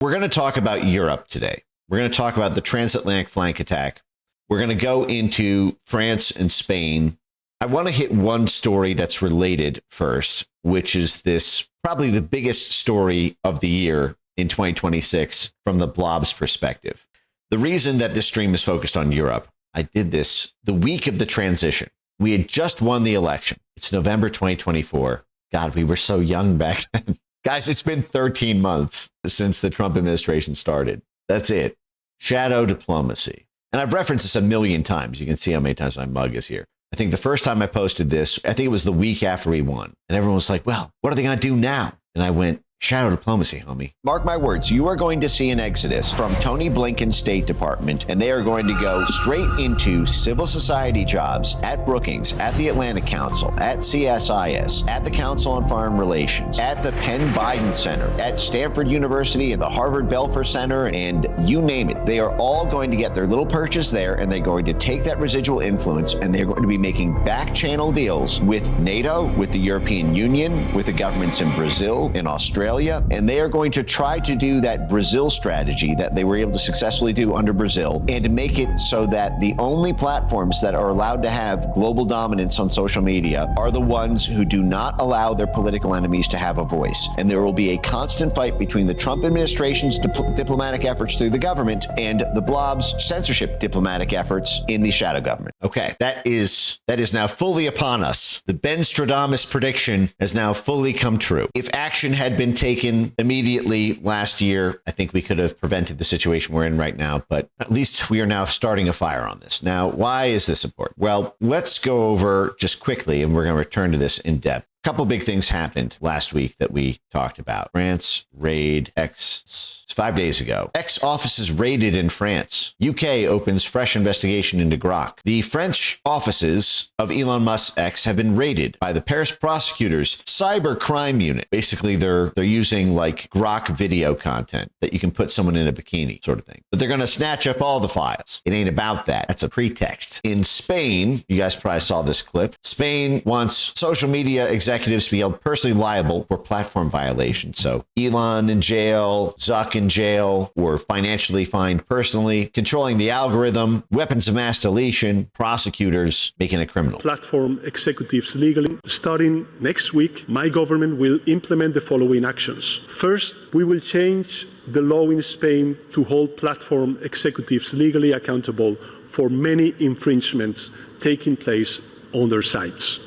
We're going to talk about Europe today. We're going to talk about the transatlantic flank attack. We're going to go into France and Spain. I want to hit one story that's related first, which is this probably the biggest story of the year in 2026 from the Blob's perspective. The reason that this stream is focused on Europe, I did this the week of the transition. We had just won the election. It's November 2024. God, we were so young back then. Guys, it's been 13 months since the Trump administration started. That's it. Shadow diplomacy. And I've referenced this a million times. You can see how many times my mug is here. I think the first time I posted this, I think it was the week after we won. And everyone was like, well, what are they going to do now? And I went, shadow diplomacy, homie. Mark my words, you are going to see an exodus from Tony Blinken's State Department, and they are going to go straight into civil society jobs at Brookings, at the Atlantic Council, at CSIS, at the Council on Foreign Relations, at the Penn Biden Center, at Stanford University, and the Harvard Belfer Center, and you name it. They are all going to get their little purchase there, and they're going to take that residual influence, and they're going to be making back channel deals with NATO, with the European Union, with the governments in Brazil, in Australia, and they are going to try to do that Brazil strategy that they were able to successfully do under Brazil, and to make it so that the only platforms that are allowed to have global dominance on social media are the ones who do not allow their political enemies to have a voice. And there will be a constant fight between the Trump administration's diplomatic efforts through the government and the Blob's censorship diplomatic efforts in the shadow government. Okay, that is now fully upon us. The Ben Stradamus prediction has now fully come true. If action had been taken immediately last year, I think we could have prevented the situation we're in right now, but at least we are now starting a fire on this. Now, why is this important? Well, let's go over just quickly, and we're going to return to this in depth. A couple big things happened last week that we talked about. France raid X 5 days ago. X offices raided in France. UK opens fresh investigation into Grok. The French offices of Elon Musk's X have been raided by the Paris prosecutors' cyber crime unit. Basically, they're using like Grok video content that you can put someone in a bikini sort of thing. But they're going to snatch up all the files. It ain't about that. That's a pretext. In Spain, you guys probably saw this clip. Spain wants social media executives to be held personally liable for platform violations. So Elon in jail, Zuck in jail, or financially fined personally, controlling the algorithm, weapons of mass deletion, prosecutors making a criminal. Platform executives legally. Starting next week, my government will implement the following actions. First, we will change the law in Spain to hold platform executives legally accountable for many infringements taking place on their sites.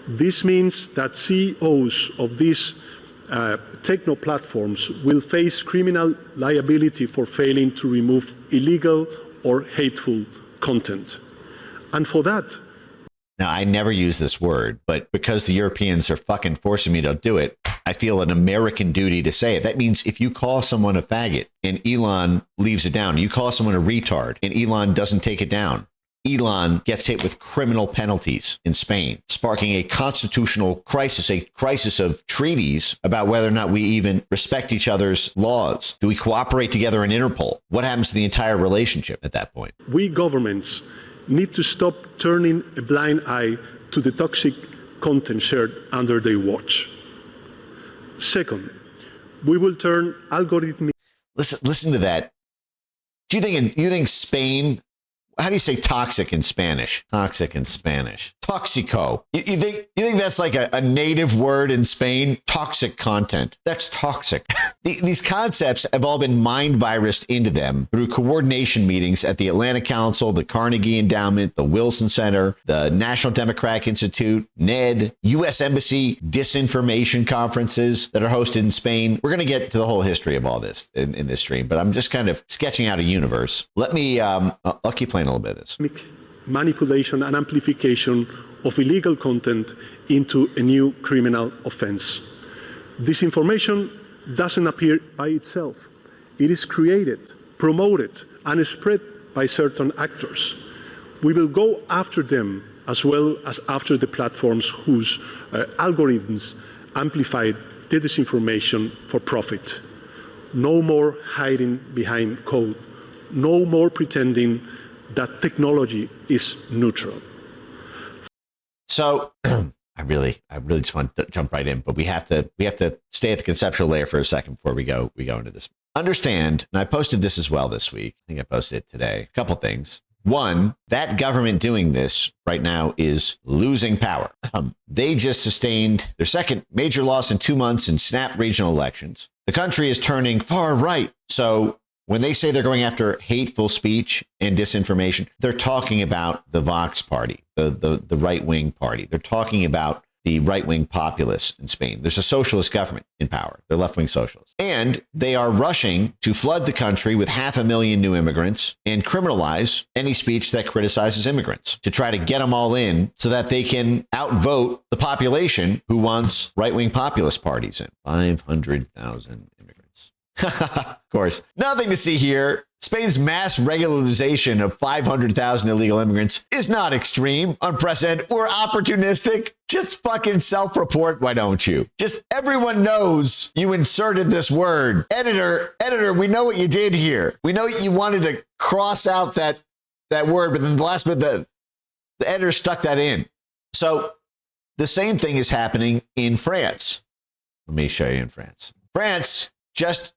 This means that CEOs of these techno platforms will face criminal liability for failing to remove illegal or hateful content. And for that... Now, I never use this word, but because the Europeans are fucking forcing me to do it, I feel an American duty to say it. That means if you call someone a faggot and Elon leaves it down, you call someone a retard and Elon doesn't take it down, Elon gets hit with criminal penalties in Spain, sparking a constitutional crisis, a crisis of treaties about whether or not we even respect each other's laws. Do we cooperate together in Interpol? What happens to the entire relationship at that point? We governments need to stop turning a blind eye to the toxic content shared under their watch. Second, we will turn algorithmic... Listen to that. Do you think Spain... How do you say toxic in Spanish? Toxic in Spanish. Toxico. You think that's like a native word in Spain? Toxic content. That's toxic. These concepts have all been mind virused into them through coordination meetings at the Atlantic Council, the Carnegie Endowment, the Wilson Center, the National Democratic Institute, NED, U.S. Embassy disinformation conferences that are hosted in Spain. We're going to get to the whole history of all this in this stream, but I'm just kind of sketching out a universe. Let me, I'll keep playing a little bit of this. Manipulation and amplification of illegal content into a new criminal offense. This information doesn't appear by itself. It is created, promoted, and spread by certain actors. We will go after them as well as after the platforms whose algorithms amplify the disinformation for profit. No more hiding behind code. No more pretending that technology is neutral. So I really just want to jump right in, but we have to stay at the conceptual layer for a second before we go into this. understand, and I posted this as well this week. I think I posted it today. A couple things. One, that government doing this right now is losing power. They just sustained their second major loss in 2 months in snap regional elections. The country is turning far right. So when they say they're going after hateful speech and disinformation, they're talking about the Vox party, the right-wing party. They're talking about the right-wing populists in Spain. There's a socialist government in power. They're left-wing socialists. And they are rushing to flood the country with 500,000 new immigrants and criminalize any speech that criticizes immigrants to try to get them all in so that they can outvote the population who wants right-wing populist parties in. 500,000 immigrants. Of course, nothing to see here. Spain's mass regularization of 500,000 illegal immigrants is not extreme, unprecedented, or opportunistic. Just fucking self-report, why don't you? Just everyone knows you inserted this word. Editor, we know what you did here. We know you wanted to cross out that word, but then the last bit, the editor stuck that in. So the same thing is happening in France. Let me show you in France. France just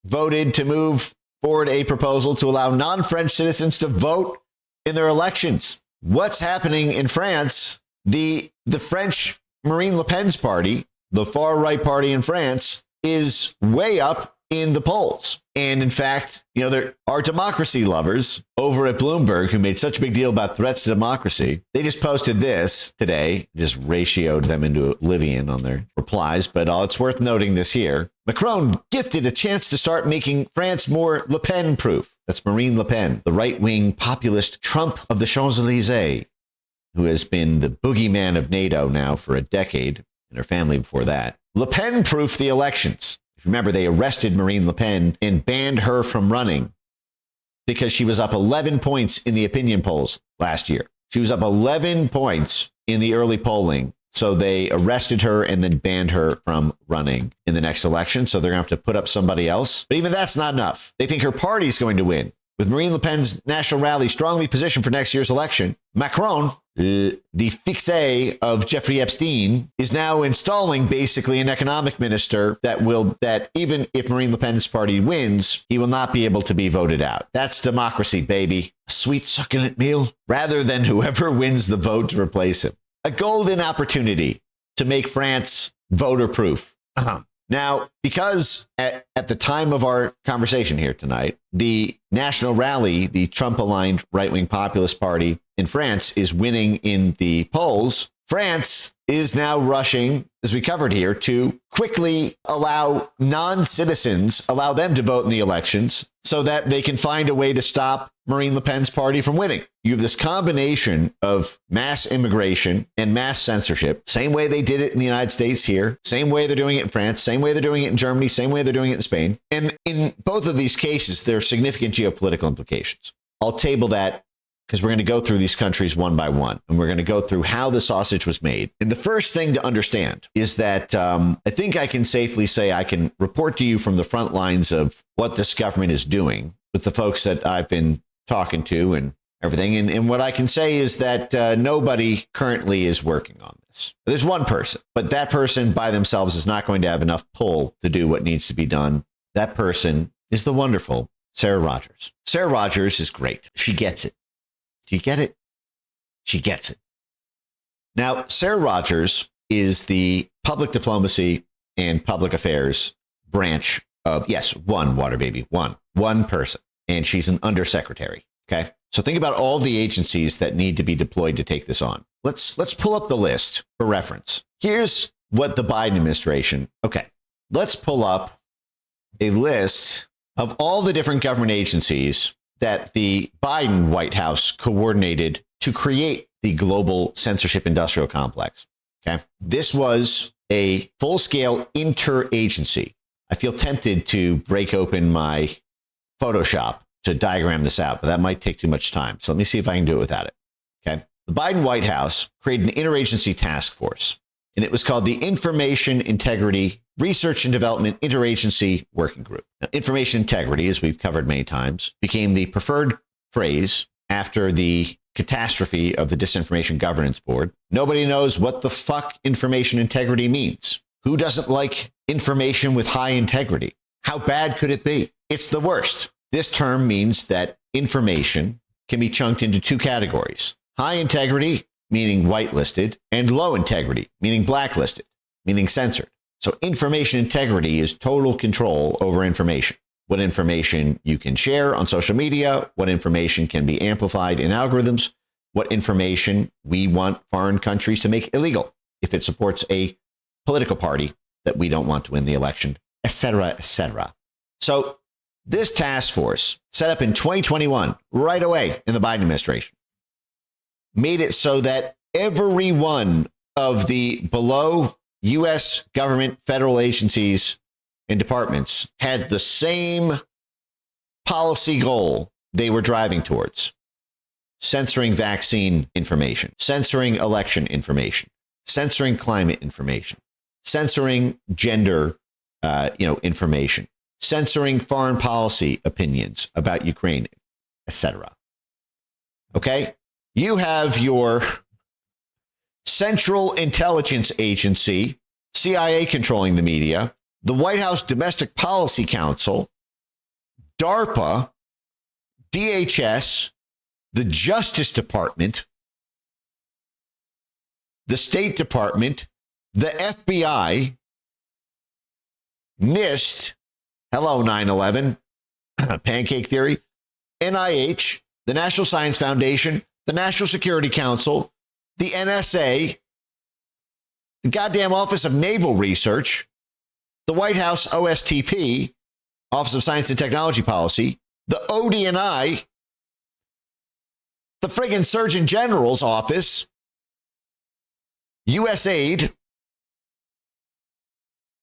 voted to move forward a proposal to allow non-French citizens to vote in their elections. What's happening in France? The French Marine Le Pen's party, the far right party in France, is way up in the polls. And in fact, there are democracy lovers over at Bloomberg who made such a big deal about threats to democracy. They just posted this today, just ratioed them into oblivion on their replies. But it's worth noting this here. Macron gifted a chance to start making France more Le Pen proof. That's Marine Le Pen, the right-wing populist Trump of the Champs-Élysées, who has been the boogeyman of NATO now for a decade, and her family before that. Le Pen proofed the elections. Remember, they arrested Marine Le Pen and banned her from running because she was up 11 points in the opinion polls last year. She was up 11 points in the early polling. So they arrested her and then banned her from running in the next election. So they're going to have to put up somebody else. But even that's not enough. They think her party's going to win. With Marine Le Pen's national rally strongly positioned for next year's election, Macron, the fixé of Jeffrey Epstein, is now installing basically an economic minister that even if Marine Le Pen's party wins, he will not be able to be voted out. That's democracy, baby. A sweet, succulent meal, rather than whoever wins the vote to replace him. A golden opportunity to make France voter-proof. Now, because at the time of our conversation here tonight, the national rally, the Trump-aligned right-wing populist party in France, is winning in the polls, France is now rushing, as we covered here, to quickly allow non-citizens, allow them to vote in the elections so that they can find a way to stop Marine Le Pen's party from winning. You have this combination of mass immigration and mass censorship, same way they did it in the United States here, same way they're doing it in France, same way they're doing it in Germany, same way they're doing it in Spain. And in both of these cases, there are significant geopolitical implications. I'll table that because we're going to go through these countries one by one, and we're going to go through how the sausage was made. And the first thing to understand is that I think I can safely say I can report to you from the front lines of what this government is doing with the folks that I've been talking to and everything. And what I can say is that nobody currently is working on this. There's one person, but that person by themselves is not going to have enough pull to do what needs to be done. That person is the wonderful Sarah Rogers. Sarah Rogers is great. She gets it. Do you get it? She gets it. Now, Sarah Rogers is the public diplomacy and public affairs branch of, yes, one water baby, one person. And she's an undersecretary. Okay. So think about all the agencies that need to be deployed to take this on. Let's pull up the list for reference. Here's what the Biden administration. Okay. Let's pull up a list of all the different government agencies that the Biden White House coordinated to create the global censorship industrial complex. Okay. This was a full-scale interagency. I feel tempted to break open my Photoshop to diagram this out, but that might take too much time. So let me see if I can do it without it. Okay. The Biden White House created an interagency task force, and it was called the Information Integrity Research and Development Interagency Working Group. Now, information integrity, as we've covered many times, became the preferred phrase after the catastrophe of the Disinformation Governance Board. Nobody knows what the fuck information integrity means. Who doesn't like information with high integrity? How bad could it be? It's the worst. This term means that information can be chunked into two categories: high integrity, meaning whitelisted, and low integrity, meaning blacklisted, meaning censored. So information integrity is total control over information. What information you can share on social media, what information can be amplified in algorithms, what information we want foreign countries to make illegal if it supports a political party that we don't want to win the election, etc., etc. So this task force, set up in 2021, right away in the Biden administration, made it so that every one of the below U.S. government federal agencies and departments had the same policy goal they were driving towards: censoring vaccine information, censoring election information, censoring climate information, censoring gender information, censoring foreign policy opinions about Ukraine, etc. Okay? You have your Central Intelligence Agency, CIA, controlling the media, the White House Domestic Policy Council, DARPA, DHS, the Justice Department, the State Department, the FBI, NIST, hello 9/11, pancake theory, NIH, the National Science Foundation, the National Security Council, the NSA, the goddamn Office of Naval Research, the White House OSTP, Office of Science and Technology Policy, the ODNI, the friggin' Surgeon General's office, USAID,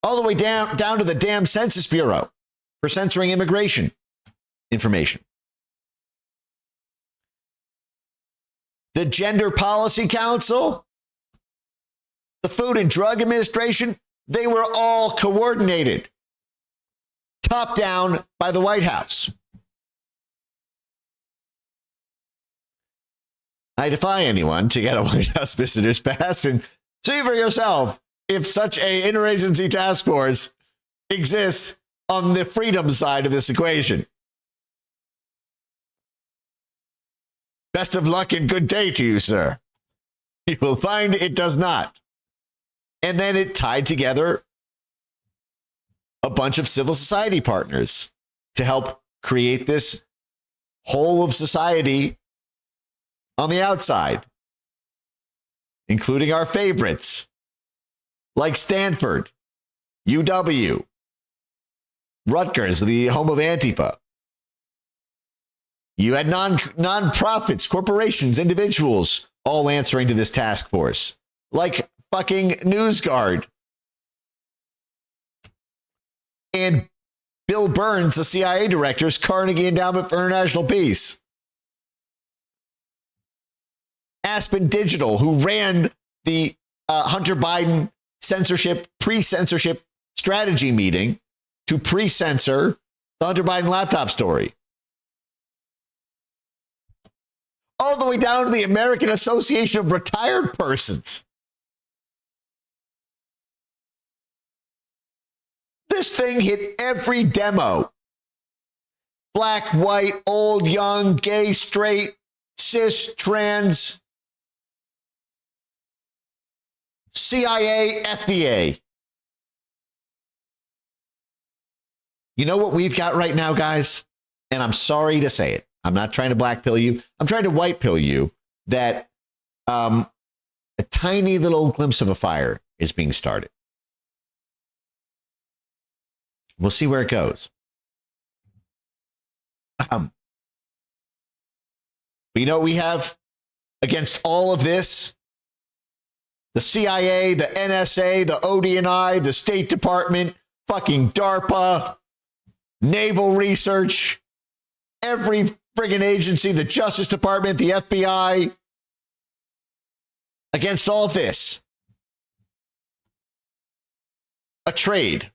all the way down to the damn Census Bureau for censoring immigration information. The Gender Policy Council, the Food and Drug Administration, they were all coordinated, top down by the White House. I defy anyone to get a White House visitor's pass and see for yourself if such a interagency task force exists on the freedom side of this equation. Best of luck and good day to you, sir. You will find it does not. And then it tied together a bunch of civil society partners to help create this whole of society on the outside, including our favorites like Stanford, UW, Rutgers, the home of Antifa. You had non-profits, corporations, individuals all answering to this task force, like fucking NewsGuard. And Bill Burns, the CIA director's Carnegie Endowment for International Peace. Aspen Digital, who ran the Hunter Biden pre-censorship strategy meeting to pre-censor the Hunter Biden laptop story. All the way down to the American Association of Retired Persons. This thing hit every demo. Black, white, old, young, gay, straight, cis, trans, CIA, FDA. You know what we've got right now, guys? And I'm sorry to say it. I'm not trying to black pill you. I'm trying to white pill you that a tiny little glimpse of a fire is being started. We'll see where it goes. But you know what we have against all of this? The CIA, the NSA, the ODNI, the State Department, fucking DARPA, Naval Research, every friggin' agency, the Justice Department, the FBI. Against all of this, a trade.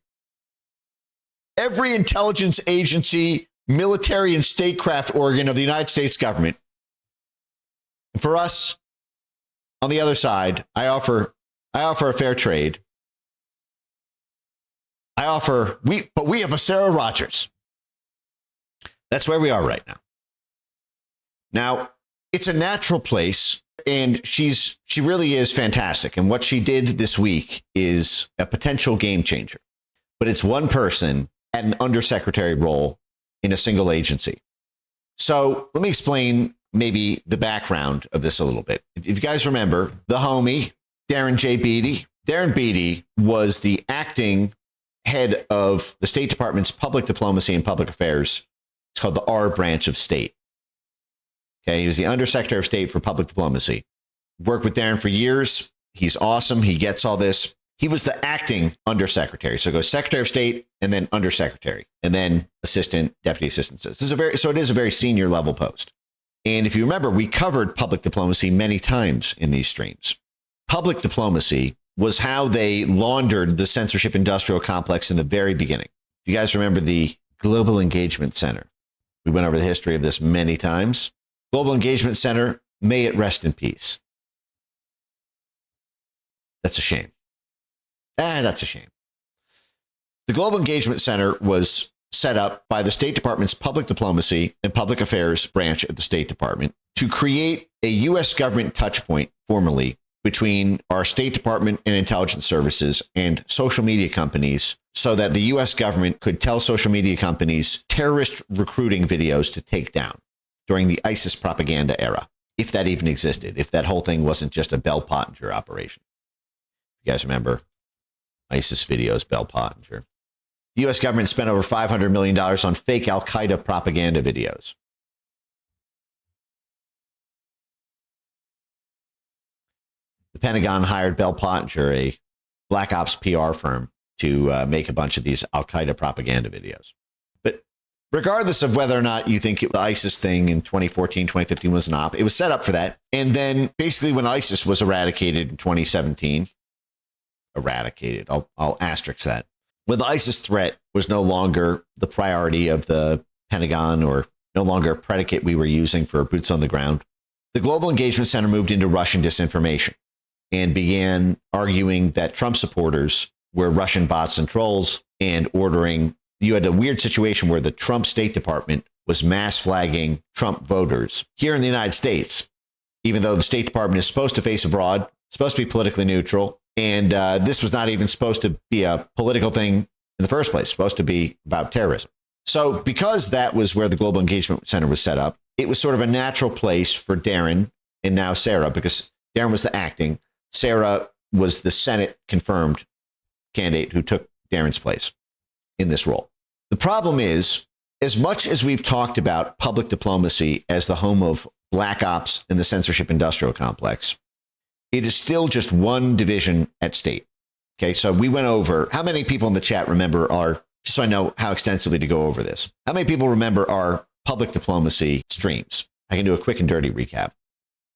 Every intelligence agency, military and statecraft organ of the United States government. And for us, on the other side, I offer a fair trade. But we have a Sarah Rogers. That's where we are right now. Now, it's a natural place, and she really is fantastic. And what she did this week is a potential game changer. But it's one person at an undersecretary role in a single agency. So let me explain maybe the background of this a little bit. If you guys remember, the homie, Darren J. Beatty. Darren Beatty was the acting head of the State Department's Public Diplomacy and Public Affairs. It's called the R branch of state. Okay, he was the Undersecretary of State for Public Diplomacy. Worked with Darren for years. He's awesome. He gets all this. He was the acting undersecretary. So it goes Secretary of State and then undersecretary and then assistant, deputy assistant. So it is a very senior level post. And if you remember, we covered public diplomacy many times in these streams. Public diplomacy was how they laundered the censorship industrial complex in the very beginning. If you guys remember the Global Engagement Center, we went over the history of this many times. Global Engagement Center, may it rest in peace. That's a shame. That's a shame. The Global Engagement Center was set up by the State Department's Public Diplomacy and Public Affairs branch at the State Department to create a U.S. government touchpoint formally between our State Department and intelligence services and social media companies so that the U.S. government could tell social media companies terrorist recruiting videos to take down during the ISIS propaganda era, if that even existed, if that whole thing wasn't just a Bell Pottinger operation. You guys remember ISIS videos, Bell Pottinger. The U.S. government spent over $500 million on fake al-Qaeda propaganda videos. The Pentagon hired Bell Pottinger, a black ops PR firm, to make a bunch of these al-Qaeda propaganda videos. But regardless of whether or not you think the ISIS thing in 2014, 2015 was an op, it was set up for that. And then basically when ISIS was eradicated in 2017, I'll asterisk that. When the ISIS threat was no longer the priority of the Pentagon or no longer a predicate we were using for boots on the ground, the Global Engagement Center moved into Russian disinformation and began arguing that Trump supporters were Russian bots and trolls and ordering. You had a weird situation where the Trump State Department was mass flagging Trump voters here in the United States, even though the State Department is supposed to face abroad, supposed to be politically neutral. And this was not even supposed to be a political thing in the first place, supposed to be about terrorism. So because that was where the Global Engagement Center was set up, it was sort of a natural place for Darren and now Sarah, because Darren was the acting. Sarah was the Senate confirmed candidate who took Darren's place in this role. The problem is, as much as we've talked about public diplomacy as the home of black ops and the censorship industrial complex, it is still just one division at state. Okay, so we went over, how many people in the chat remember our, just so I know how extensively to go over this, how many people remember our public diplomacy streams? I can do a quick and dirty recap.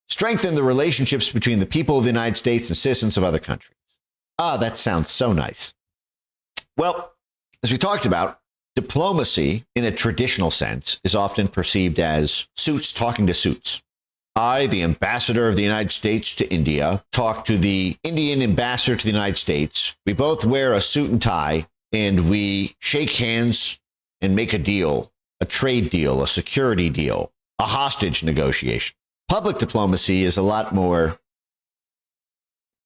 Strengthen the relationships between the people of the United States and citizens of other countries. Ah, that sounds so nice. Well, as we talked about, diplomacy in a traditional sense is often perceived as suits talking to suits. I, the ambassador of the United States to India, talk to the Indian ambassador to the United States. We both wear a suit and tie, and we shake hands and make a deal, a trade deal, a security deal, a hostage negotiation. Public diplomacy is a lot more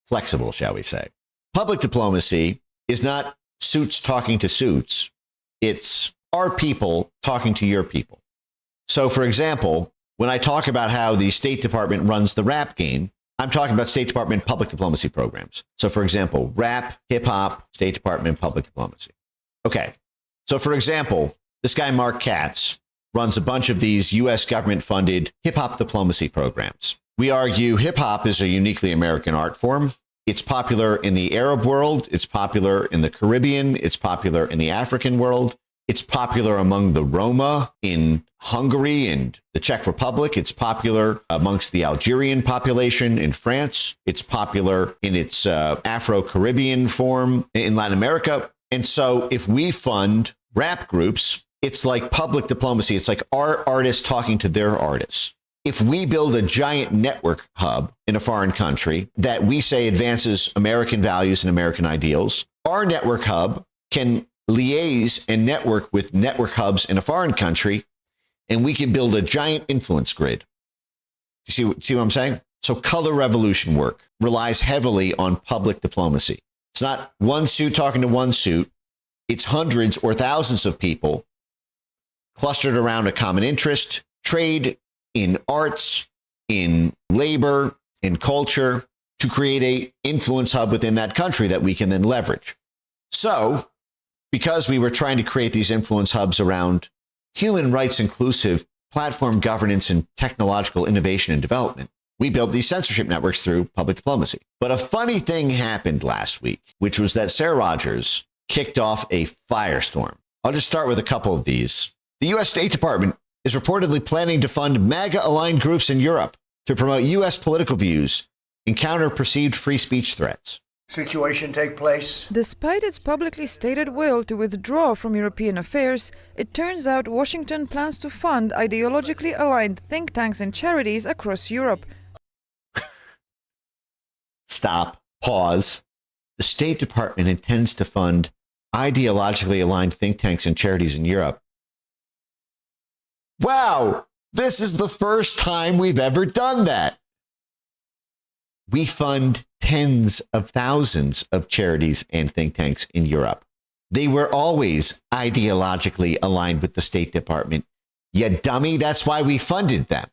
flexible, shall we say. Public diplomacy is not suits talking to suits. It's our people talking to your people. So, for example, when I talk about how the State Department runs the rap game, I'm talking about State Department public diplomacy programs. So, for example, rap, hip hop, State Department public diplomacy. Okay. So, for example, this guy, Mark Katz, runs a bunch of these U.S. government-funded hip-hop diplomacy programs. We argue hip-hop is a uniquely American art form. It's popular in the Arab world. It's popular in the Caribbean. It's popular in the African world. It's popular among the Roma in Hungary and the Czech Republic. It's popular amongst the Algerian population in France. It's popular in its Afro-Caribbean form in Latin America. And so if we fund rap groups, it's like public diplomacy. It's like our artists talking to their artists. If we build a giant network hub in a foreign country that we say advances American values and American ideals, our network hub can liaise and network with network hubs in a foreign country and we can build a giant influence grid. See what I'm saying? So color revolution work relies heavily on public diplomacy. It's not one suit talking to one suit. It's hundreds or thousands of people clustered around a common interest, trade in arts, in labor, in culture, to create a influence hub within that country that we can then leverage. So, because we were trying to create these influence hubs around human rights inclusive platform governance and technological innovation and development, we built these censorship networks through public diplomacy. But a funny thing happened last week, which was that Sarah Rogers kicked off a firestorm. I'll just start with a couple of these. The U.S. State Department is reportedly planning to fund MAGA-aligned groups in Europe to promote U.S. political views and counter perceived free speech threats. Situation take place. Despite its publicly stated will to withdraw from European affairs, it turns out Washington plans to fund ideologically aligned think tanks and charities across Europe. Stop. Pause. The State Department intends to fund ideologically aligned think tanks and charities in Europe. Wow! This is the first time we've ever done that. We fund tens of thousands of charities and think tanks in Europe. They were always ideologically aligned with the State Department. You dummy, that's why we funded them.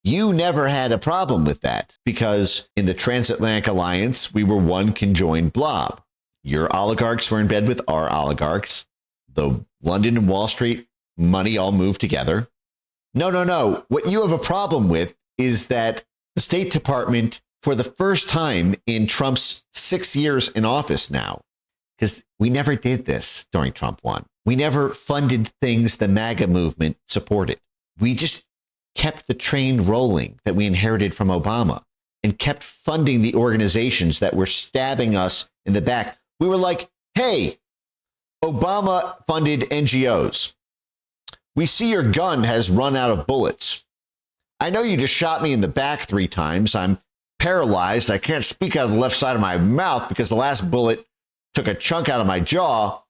You never had a problem with that because in the Transatlantic Alliance, we were one conjoined blob. Your oligarchs were in bed with our oligarchs. The London and Wall Street money all moved together. No. What you have a problem with is that the State Department, for the first time in Trump's 6 years in office now, because we never did this during Trump 1. We never funded things the MAGA movement supported. We just kept the train rolling that we inherited from Obama and kept funding the organizations that were stabbing us in the back. We were like, hey, Obama funded NGOs. We see your gun has run out of bullets. I know you just shot me in the back 3 times. I'm paralyzed. I can't speak out of the left side of my mouth because the last bullet took a chunk out of my jaw.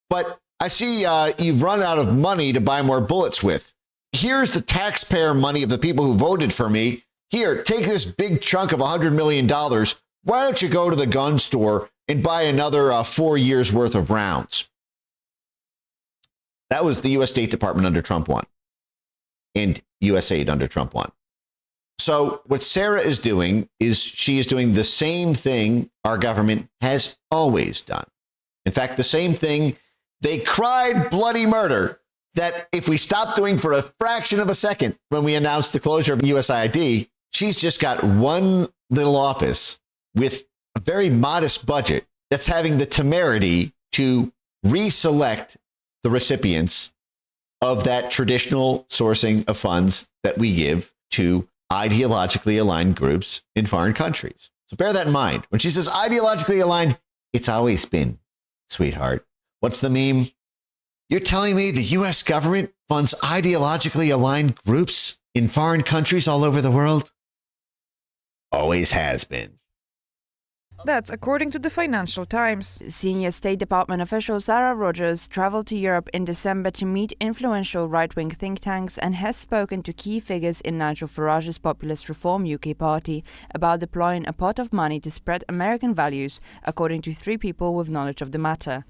But I see you've run out of money to buy more bullets with. Here's the taxpayer money of the people who voted for me. Here, take this big chunk of $100 million. Why don't you go to the gun store and buy another 4 years worth of rounds? That was the U.S. State Department under Trump 1 and USAID under Trump 1. So what Sarah is doing is she is doing the same thing our government has always done. In fact, the same thing they cried bloody murder that if we stopped doing for a fraction of a second when we announced the closure of USAID, she's just got one little office with a very modest budget that's having the temerity to reselect the recipients of that traditional sourcing of funds that we give to ideologically aligned groups in foreign countries. So bear that in mind. When she says ideologically aligned, it's always been, sweetheart. What's the meme? You're telling me the U.S. government funds ideologically aligned groups in foreign countries all over the world? Always has been. That's according to the Financial Times. Senior State Department official Sarah Rogers traveled to Europe in December to meet influential right-wing think tanks and has spoken to key figures in Nigel Farage's Populist Reform UK party about deploying a pot of money to spread American values, according to 3 people with knowledge of the matter.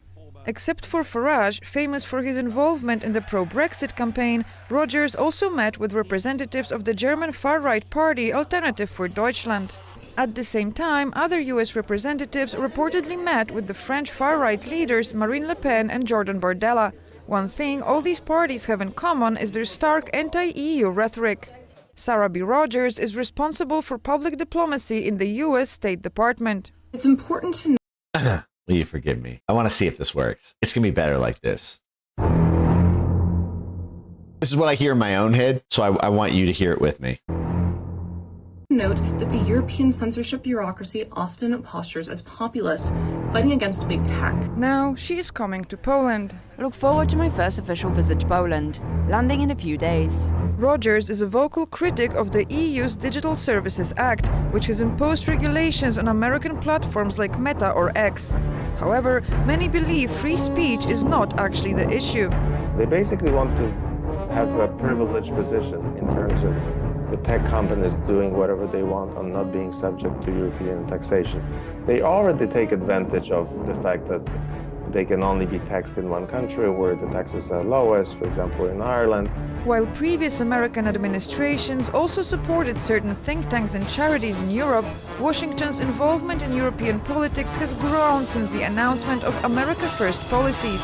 Except for Farage, famous for his involvement in the pro-Brexit campaign, Rogers also met with representatives of the German far-right party Alternative for Deutschland. At the same time, other US representatives reportedly met with the French far-right leaders Marine Le Pen and Jordan Bardella. One thing all these parties have in common is their stark anti-EU rhetoric. Sarah B. Rogers is responsible for public diplomacy in the US State Department. It's important to know. Will you forgive me? I want to see if this works. It's going to be better like this. This is what I hear in my own head, so I want you to hear it with me. Note that the European censorship bureaucracy often postures as populist, fighting against big tech. Now she is coming to Poland. Look forward to my first official visit to Poland, landing in a few days. Rogers is a vocal critic of the EU's Digital Services Act, which has imposed regulations on American platforms like Meta or X. However, many believe free speech is not actually the issue. They basically want to have a privileged position in terms of the tech companies doing whatever they want and not being subject to European taxation. They already take advantage of the fact that they can only be taxed in one country where the taxes are lowest, for example, in Ireland. While previous American administrations also supported certain think tanks and charities in Europe, Washington's involvement in European politics has grown since the announcement of America First policies.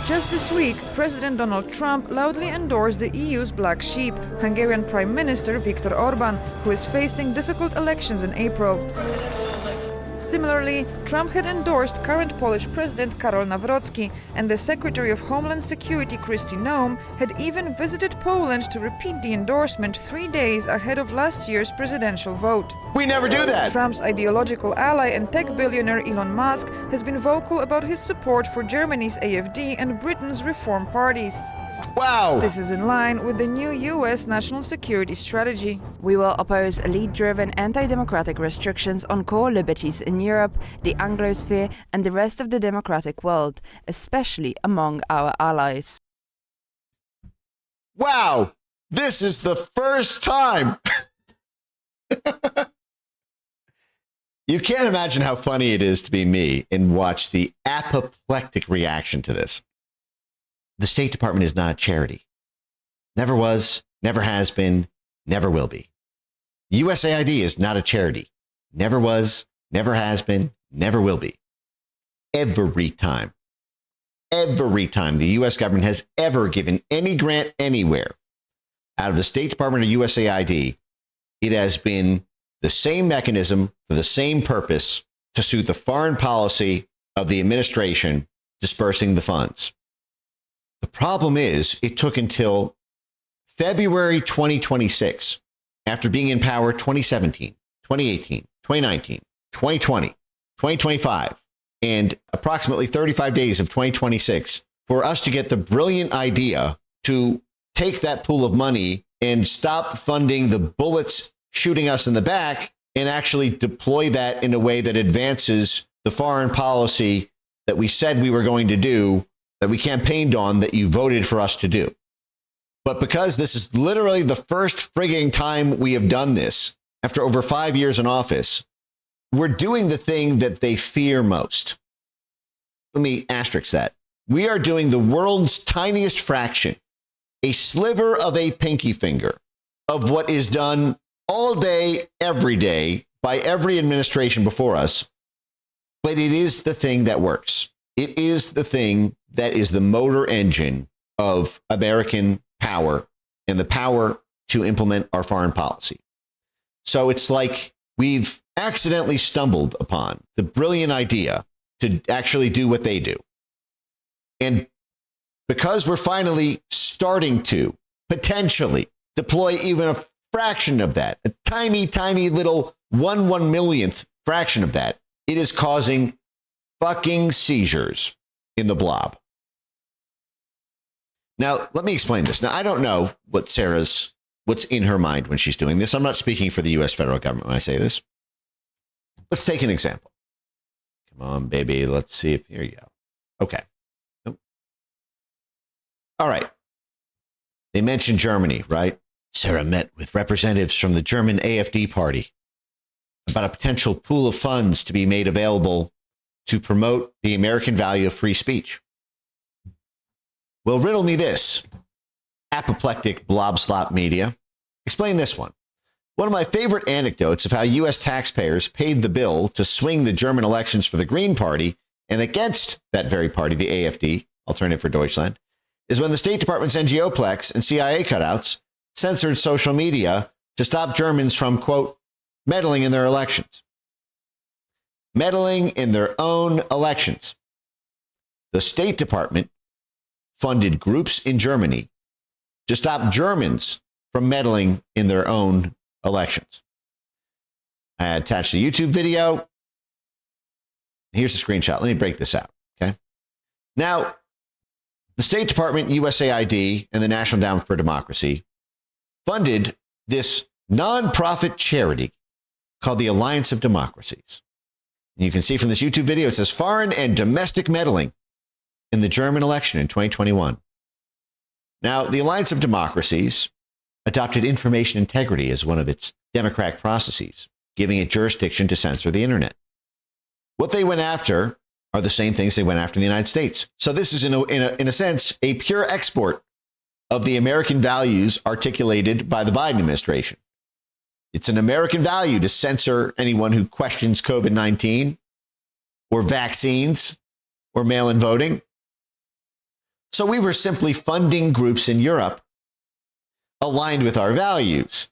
Just this week, President Donald Trump loudly endorsed the EU's black sheep, Hungarian Prime Minister Viktor Orbán, who is facing difficult elections in April. Similarly, Trump had endorsed current Polish President Karol Nawrocki, and the Secretary of Homeland Security Kristi Noem had even visited Poland to repeat the endorsement 3 days ahead of last year's presidential vote. We never do that. Trump's ideological ally and tech billionaire Elon Musk has been vocal about his support for Germany's AfD and Britain's reform parties. Wow. This is in line with the new US national security strategy. We will oppose elite-driven anti-democratic restrictions on core liberties in Europe, the Anglosphere, and the rest of the democratic world, especially among our allies. Wow. This is the first time. You can't imagine how funny it is to be me and watch the apoplectic reaction to this. The State Department is not a charity. Never was, never has been, never will be. USAID is not a charity. Never was, never has been, never will be. Every time the U.S. government has ever given any grant anywhere out of the State Department or USAID, it has been the same mechanism for the same purpose to suit the foreign policy of the administration dispersing the funds. The problem is it took until February 2026, after being in power 2017, 2018, 2019, 2020, 2025, and approximately 35 days of 2026 for us to get the brilliant idea to take that pool of money and stop funding the bullets shooting us in the back and actually deploy that in a way that advances the foreign policy that we said we were going to do, that we campaigned on, that you voted for us to do. But because this is literally the first frigging time we have done this after over 5 years in office, we're doing the thing that they fear most. Let me asterisk that. We are doing the world's tiniest fraction, a sliver of a pinky finger, of what is done all day, every day by every administration before us. But it is the thing that works. It is the thing that is the motor engine of American power and the power to implement our foreign policy. So it's like we've accidentally stumbled upon the brilliant idea to actually do what they do. And because we're finally starting to potentially deploy even a fraction of that, a tiny, tiny little 1/1,000,000th fraction of that, it is causing fucking seizures in the blob. Now, let me explain this. Now, I don't know what's in her mind when she's doing this. I'm not speaking for the U.S. federal government when I say this. Let's take an example. Come on, baby. Let's see if, here you go. Okay. Nope. All right. They mentioned Germany, right? Sarah met with representatives from the German AfD party about a potential pool of funds to be made available to promote the American value of free speech. Well, riddle me this, apoplectic blob slop media. Explain this one. One of my favorite anecdotes of how U.S. taxpayers paid the bill to swing the German elections for the Green Party and against that very party, the AfD, Alternative for Deutschland, is when the State Department's NGOplex and CIA cutouts censored social media to stop Germans from, quote, meddling in their elections. Meddling in their own elections. The State Department funded groups in Germany to stop Germans from meddling in their own elections. I attached a YouTube video. Here's a screenshot. Let me break this out. Okay. Now, the State Department, USAID, and the National Endowment for Democracy funded this nonprofit charity called the Alliance of Democracies. And you can see from this YouTube video, it says foreign and domestic meddling in the German election in 2021. Now, the Alliance of Democracies adopted information integrity as one of its democratic processes, giving it jurisdiction to censor the internet. What they went after are the same things they went after in the United States. So this is, in a sense, a pure export of the American values articulated by the Biden administration. It's an American value to censor anyone who questions COVID-19 or vaccines or mail-in voting. So we were simply funding groups in Europe aligned with our values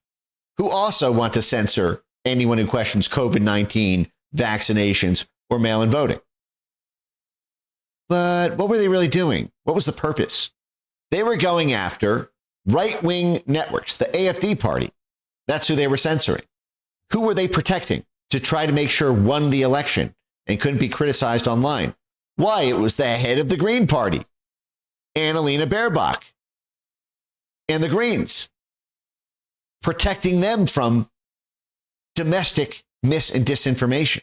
who also want to censor anyone who questions COVID-19, vaccinations, or mail-in voting. But what were they really doing? What was the purpose? They were going after right-wing networks, the AfD party. That's who they were censoring. Who were they protecting to try to make sure won the election and couldn't be criticized online? Why? It was the head of the Green Party, Annalena Baerbock, and the Greens, protecting them from domestic mis and disinformation.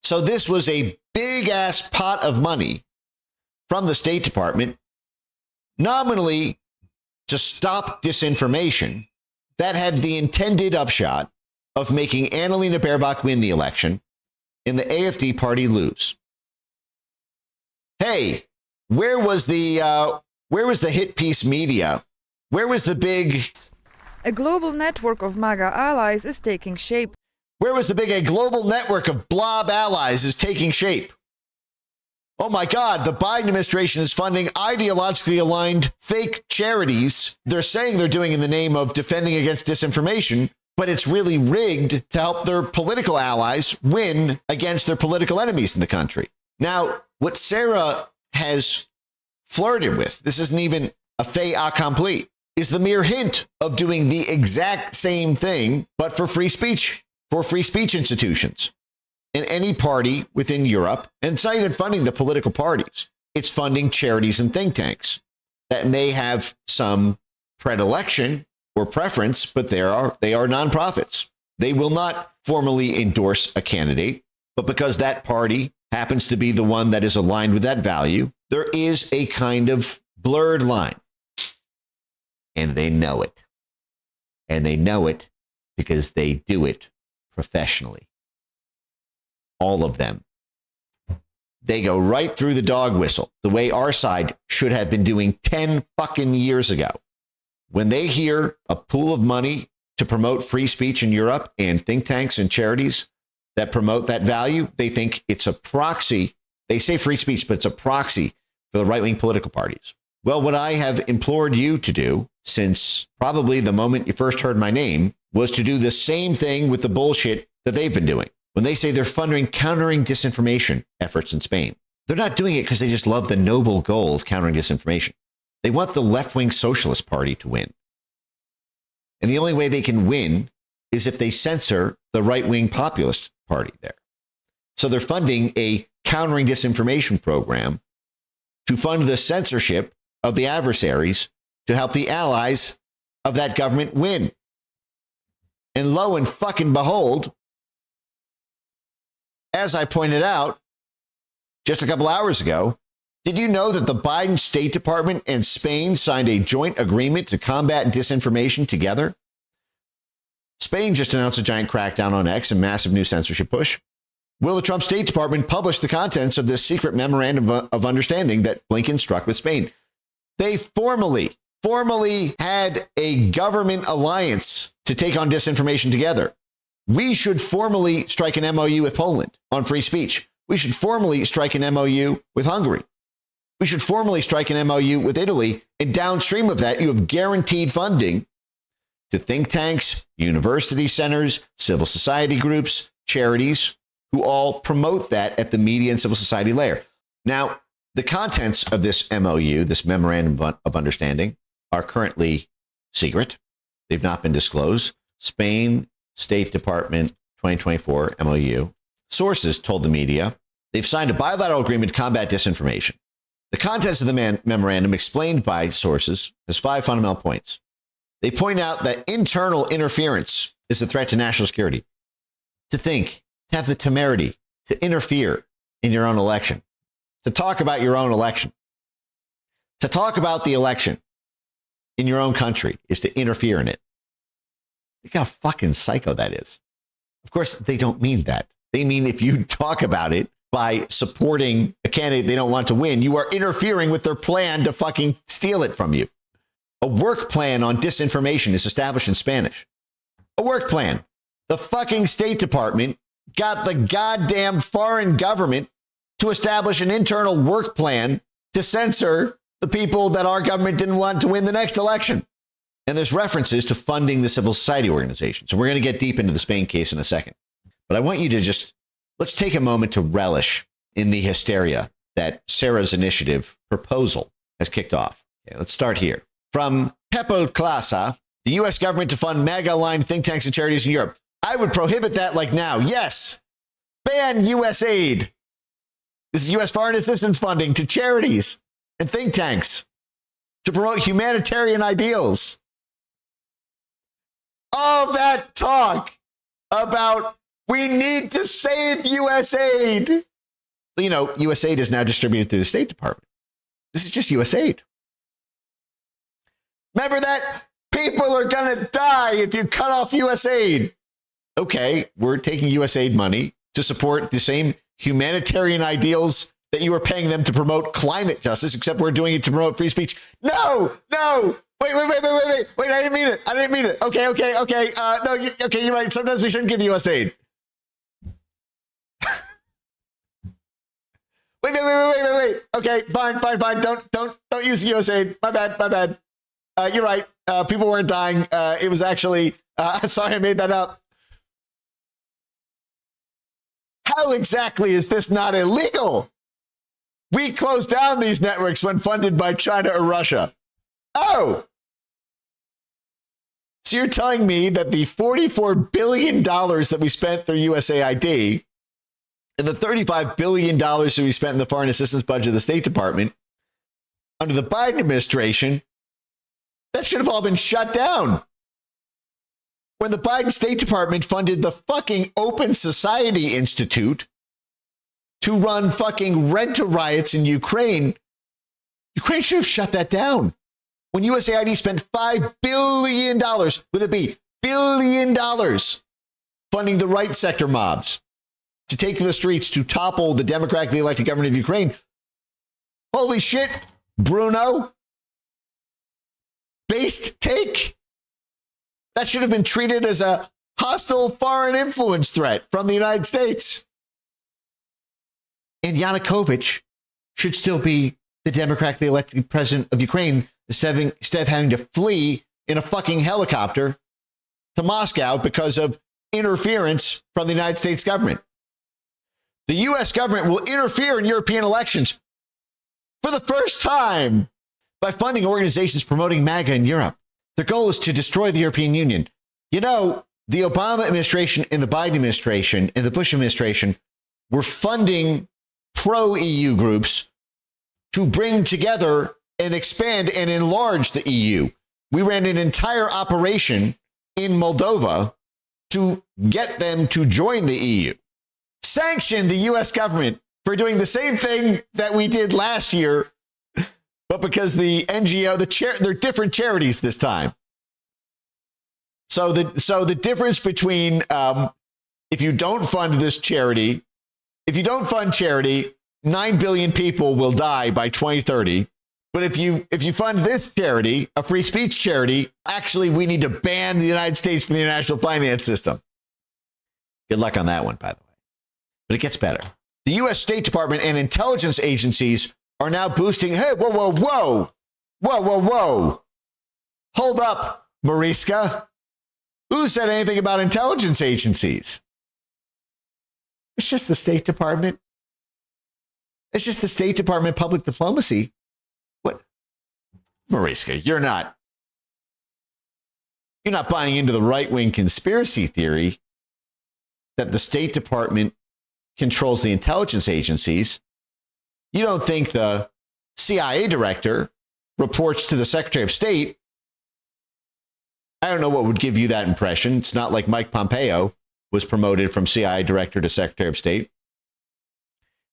So this was a big-ass pot of money from the State Department, nominally to stop disinformation, that had the intended upshot of making Annalena Baerbock win the election and the AfD party lose. Hey, where was the hit piece media? Where was the big... A global network of MAGA allies is taking shape. Where was a global network of Blob allies is taking shape? Oh my God, the Biden administration is funding ideologically aligned fake charities. They're saying they're doing in the name of defending against disinformation, but it's really rigged to help their political allies win against their political enemies in the country. Now, what Sarah has flirted with, this isn't even a fait accompli, is the mere hint of doing the exact same thing, but for free speech institutions. In any party within Europe, and it's not even funding the political parties. It's funding charities and think tanks that may have some predilection or preference, but they are nonprofits. They will not formally endorse a candidate, but because that party happens to be the one that is aligned with that value, there is a kind of blurred line. And they know it. And they know it because they do it professionally. All of them. They go right through the dog whistle, the way our side should have been doing 10 fucking years ago. When they hear a pool of money to promote free speech in Europe and think tanks and charities that promote that value, they think it's a proxy. They say free speech, but it's a proxy for the right-wing political parties. Well, what I have implored you to do since probably the moment you first heard my name was to do the same thing with the bullshit that they've been doing. When they say they're funding countering disinformation efforts in Spain, they're not doing it because they just love the noble goal of countering disinformation. They want the left-wing Socialist Party to win. And the only way they can win is if they censor the right-wing Populist Party there. So they're funding a countering disinformation program to fund the censorship of the adversaries to help the allies of that government win. And lo and fucking behold, as I pointed out just a couple hours ago, did you know that the Biden State Department and Spain signed a joint agreement to combat disinformation together? Spain just announced a giant crackdown on X and massive new censorship push. Will the Trump State Department publish the contents of this secret memorandum of understanding that Blinken struck with Spain? They formally had a government alliance to take on disinformation together. We should formally strike an MOU with Poland on free speech. We should formally strike an MOU with Hungary. We should formally strike an MOU with Italy. And downstream of that, you have guaranteed funding to think tanks, university centers, civil society groups, charities, who all promote that at the media and civil society layer. Now, the contents of this MOU, this memorandum of understanding, are currently secret. They've not been disclosed. Spain State Department 2024 MOU. Sources told the media they've signed a bilateral agreement to combat disinformation. The contents of the memorandum, explained by sources, has 5 fundamental points. They point out that internal interference is a threat to national security. To have the temerity to interfere in your own election, to talk about your own election, to talk about the election in your own country is to interfere in it. Look how fucking psycho that is. Of course, they don't mean that. They mean if you talk about it by supporting a candidate they don't want to win, you are interfering with their plan to fucking steal it from you. A work plan on disinformation is established in Spanish. A work plan. The fucking State Department got the goddamn foreign government to establish an internal work plan to censor the people that our government didn't want to win the next election. And there's references to funding the civil society organizations. So we're going to get deep into the Spain case in a second. But I want you to let's take a moment to relish in the hysteria that Sarah's initiative proposal has kicked off. Okay, let's start here. From Pepel Klasa, the U.S. government to fund MAGA-aligned think tanks and charities in Europe. I would prohibit that like now. Yes. Ban U.S. aid. This is U.S. foreign assistance funding to charities and think tanks to promote humanitarian ideals. All that talk about we need to save U.S. aid. Well, you know, U.S. aid is now distributed through the State Department. This is just U.S. aid. Remember that? People are going to die if you cut off U.S. aid. Okay, we're taking U.S. aid money to support the same humanitarian ideals that you were paying them to promote climate justice, except we're doing it to promote free speech. No. Wait, I didn't mean it. Okay. Okay, you're right. Sometimes we shouldn't give U.S. aid. Wait. Okay, fine. Don't use U.S. aid. My bad. You're right. People weren't dying. It was actually, sorry, I made that up. How exactly is this not illegal? We closed down these networks when funded by China or Russia. Oh. So you're telling me that the $44 billion that we spent through USAID and the $35 billion that we spent in the foreign assistance budget of the State Department under the Biden administration, that should have all been shut down. When the Biden State Department funded the fucking Open Society Institute to run fucking rent-a-riots in Ukraine, Ukraine should have shut that down. When USAID spent $5 billion, with a B, $billion, funding the right sector mobs to take to the streets to topple the democratically elected government of Ukraine. Holy shit, Bruno. Based take. That should have been treated as a hostile foreign influence threat from the United States. And Yanukovych should still be the democratically elected president of Ukraine instead of having to flee in a fucking helicopter to Moscow because of interference from the United States government. The U.S. government will interfere in European elections for the first time by funding organizations promoting MAGA in Europe. Their goal is to destroy the European Union. You know, the Obama administration and the Biden administration and the Bush administration were funding pro-EU groups to bring together and expand and enlarge the EU. We ran an entire operation in Moldova to get them to join the EU. Sanction the U.S. government for doing the same thing that we did last year, but because the NGO, they're different charities this time. So the difference between if you don't fund this charity, if you don't fund charity, 9 billion people will die by 2030. But if you fund this charity, a free speech charity, actually we need to ban the United States from the international finance system. Good luck on that one, by the way. But it gets better. The U.S. State Department and intelligence agencies are now boosting. Hey, whoa. Hold up, Mariska. Who said anything about intelligence agencies? It's just the State Department. It's just the State Department public diplomacy. What? Mariska, you're not buying into the right-wing conspiracy theory that the State Department controls the intelligence agencies. You don't think the CIA director reports to the Secretary of State. I don't know what would give you that impression. It's not like Mike Pompeo was promoted from CIA director to Secretary of State.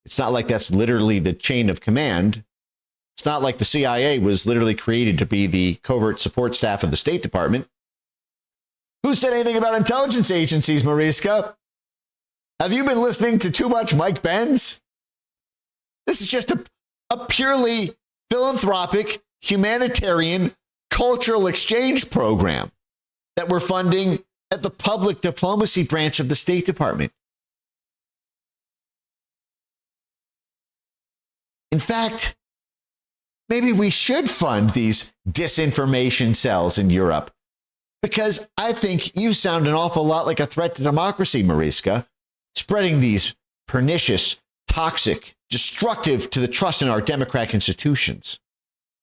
It's not like that's literally the chain of command. It's It's not like the CIA was literally created to be the covert support staff of the State Department. Who said anything about intelligence agencies, Mariska? Have you been listening to too much Mike Benz? This is just a purely philanthropic, humanitarian, cultural exchange program that we're funding at the public diplomacy branch of the State Department. In fact, maybe we should fund these disinformation cells in Europe, because I think you sound an awful lot like a threat to democracy, Mariska, spreading these pernicious, toxic, destructive to the trust in our democratic institutions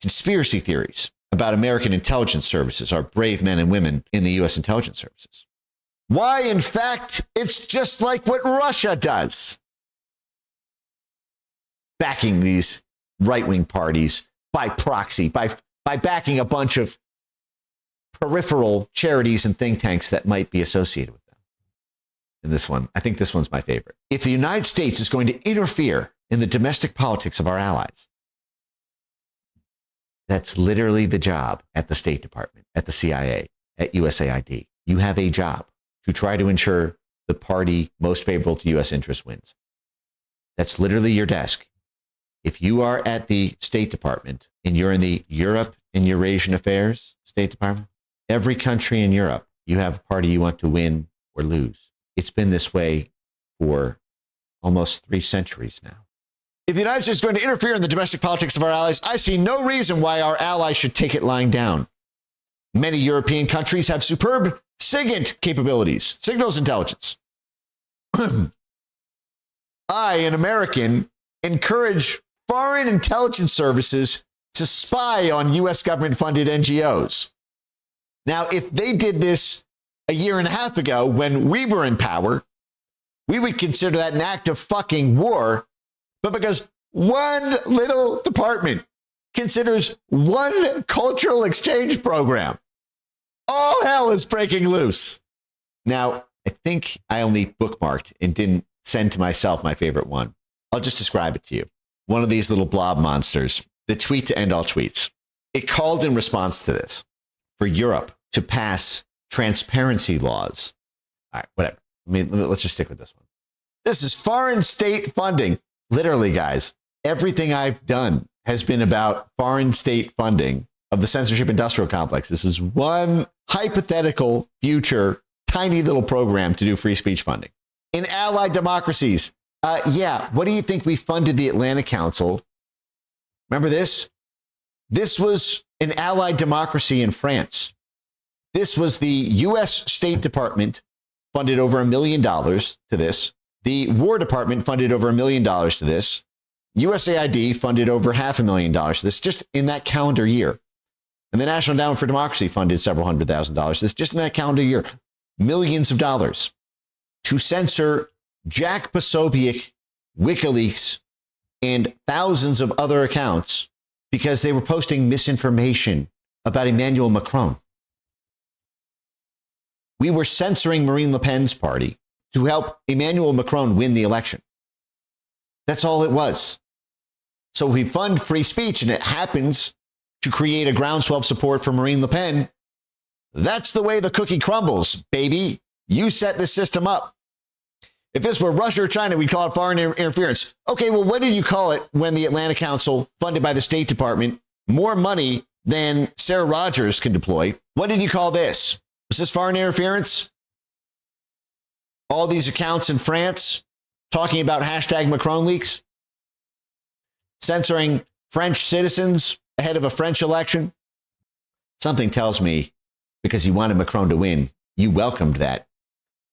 conspiracy theories about American intelligence services, our brave men and women in the U.S. intelligence services. Why, in fact, it's just like what Russia does. Backing these right-wing parties by proxy, by backing a bunch of peripheral charities and think tanks that might be associated with them. And this one, I think this one's my favorite. If the United States is going to interfere in the domestic politics of our allies, that's literally the job at the State Department, at the CIA, at USAID. You have a job to try to ensure the party most favorable to U.S. interests wins. That's literally your desk. If you are at the State Department and you're in the Europe and Eurasian Affairs State Department, every country in Europe, you have a party you want to win or lose. It's been this way for almost 3 centuries now. If the United States is going to interfere in the domestic politics of our allies, I see no reason why our allies should take it lying down. Many European countries have superb SIGINT capabilities, signals intelligence. I, an American, encourage foreign intelligence services to spy on U.S. government-funded NGOs. Now, if they did this a year and a half ago when we were in power, we would consider that an act of fucking war. But because one little department considers one cultural exchange program, all hell is breaking loose. Now, I think I only bookmarked and didn't send to myself my favorite one. I'll just describe it to you. One of these little blob monsters, the tweet to end all tweets. It called in response to this for Europe to pass transparency laws. All right, whatever. Let's just stick with this one. This is foreign state funding. Literally, guys, everything I've done has been about foreign state funding of the censorship industrial complex. This is one hypothetical future tiny little program to do free speech funding. In allied democracies, what do you think we funded the Atlantic Council? Remember this? This was an allied democracy in France. This was the U.S. State Department funded over $1 million to this. The War Department funded over $1 million to this. USAID funded over $500,000 to this just in that calendar year. And the National Endowment for Democracy funded several $100,000 to this just in that calendar year. Millions of dollars to censor Jack Posobiec, WikiLeaks, and thousands of other accounts because they were posting misinformation about Emmanuel Macron. We were censoring Marine Le Pen's party to help Emmanuel Macron win the election. That's all it was. So we fund free speech and it happens to create a groundswell of support for Marine Le Pen. That's the way the cookie crumbles, baby. You set this system up. If this were Russia or China, we'd call it foreign interference. Okay, well, what did you call it when the Atlantic Council, funded by the State Department, more money than Sarah Rogers can deploy? What did you call this? Was this foreign interference? All these accounts in France talking about hashtag Macron leaks? Censoring French citizens ahead of a French election? Something tells me, because you wanted Macron to win, you welcomed that.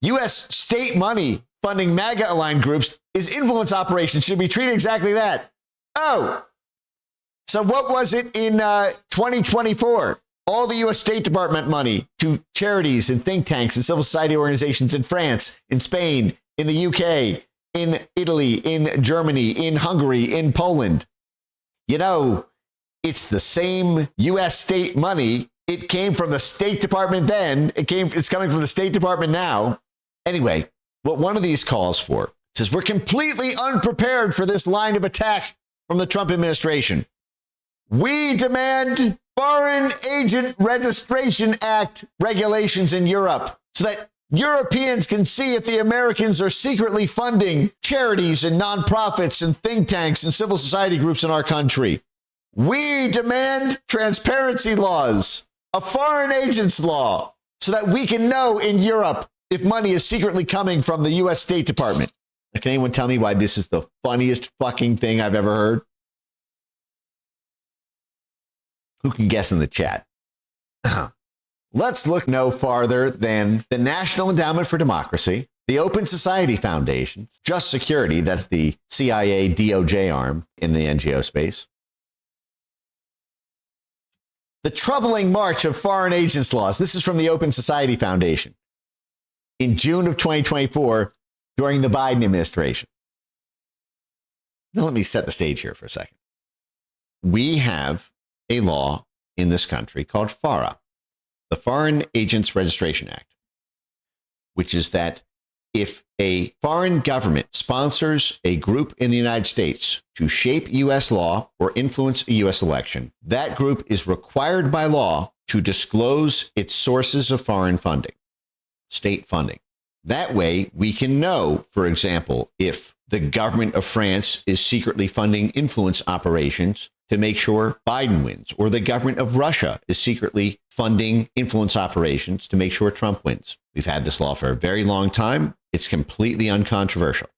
U.S. state money funding MAGA-aligned groups is influence operations. Should be treated exactly that. Oh, so what was it in 2024? All the U.S. State Department money to charities and think tanks and civil society organizations in France, in Spain, in the UK, in Italy, in Germany, in Hungary, in Poland. You know, it's the same U.S. state money. It came from the State Department then. It's coming from the State Department now. Anyway, what one of these calls for says we're completely unprepared for this line of attack from the Trump administration. We demand Foreign Agent Registration Act regulations in Europe so that Europeans can see if the Americans are secretly funding charities and nonprofits and think tanks and civil society groups in our country. We demand transparency laws, a foreign agents law, so that we can know in Europe if money is secretly coming from the U.S. State Department. Can anyone tell me why this is the funniest fucking thing I've ever heard? Who can guess in the chat? Let's look no farther than the National Endowment for Democracy, the Open Society Foundations, Just Security, that's the CIA DOJ arm in the NGO space. The troubling march of foreign agents laws. This is from the Open Society Foundation in June of 2024 during the Biden administration. Now let me set the stage here for a second. We have a law in this country called FARA, the Foreign Agents Registration Act, which is that if a foreign government sponsors a group in the United States to shape U.S. law or influence a U.S. election, that group is required by law to disclose its sources of foreign funding, state funding. That way, we can know, for example, if the government of France is secretly funding influence operations to make sure Biden wins, or the government of Russia is secretly funding influence operations to make sure Trump wins. We've had this law for a very long time. It's completely uncontroversial.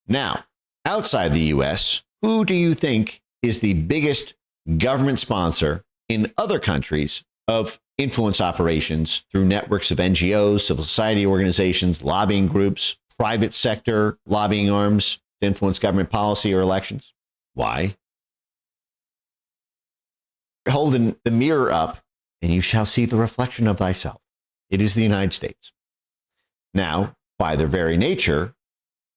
Now, outside the U.S., who do you think is the biggest government sponsor in other countries of influence operations through networks of NGOs, civil society organizations, lobbying groups, private sector lobbying arms to influence government policy or elections? Why? Holding the mirror up, and you shall see the reflection of thyself. It is the United States. Now, by their very nature,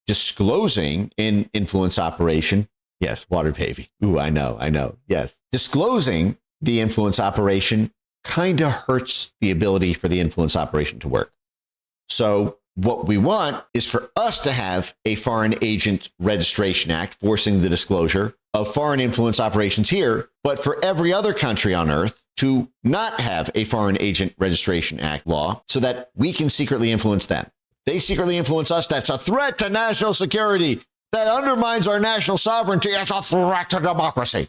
disclosing in influence operation, yes, water paving. Ooh, I know, yes. Disclosing the influence operation kind of hurts the ability for the influence operation to work. So what we want is for us to have a Foreign Agent Registration Act forcing the disclosure of foreign influence operations here, but for every other country on earth to not have a Foreign Agent Registration Act law so that we can secretly influence them. They secretly influence us. That's a threat to national security. That undermines our national sovereignty. It's a threat to democracy.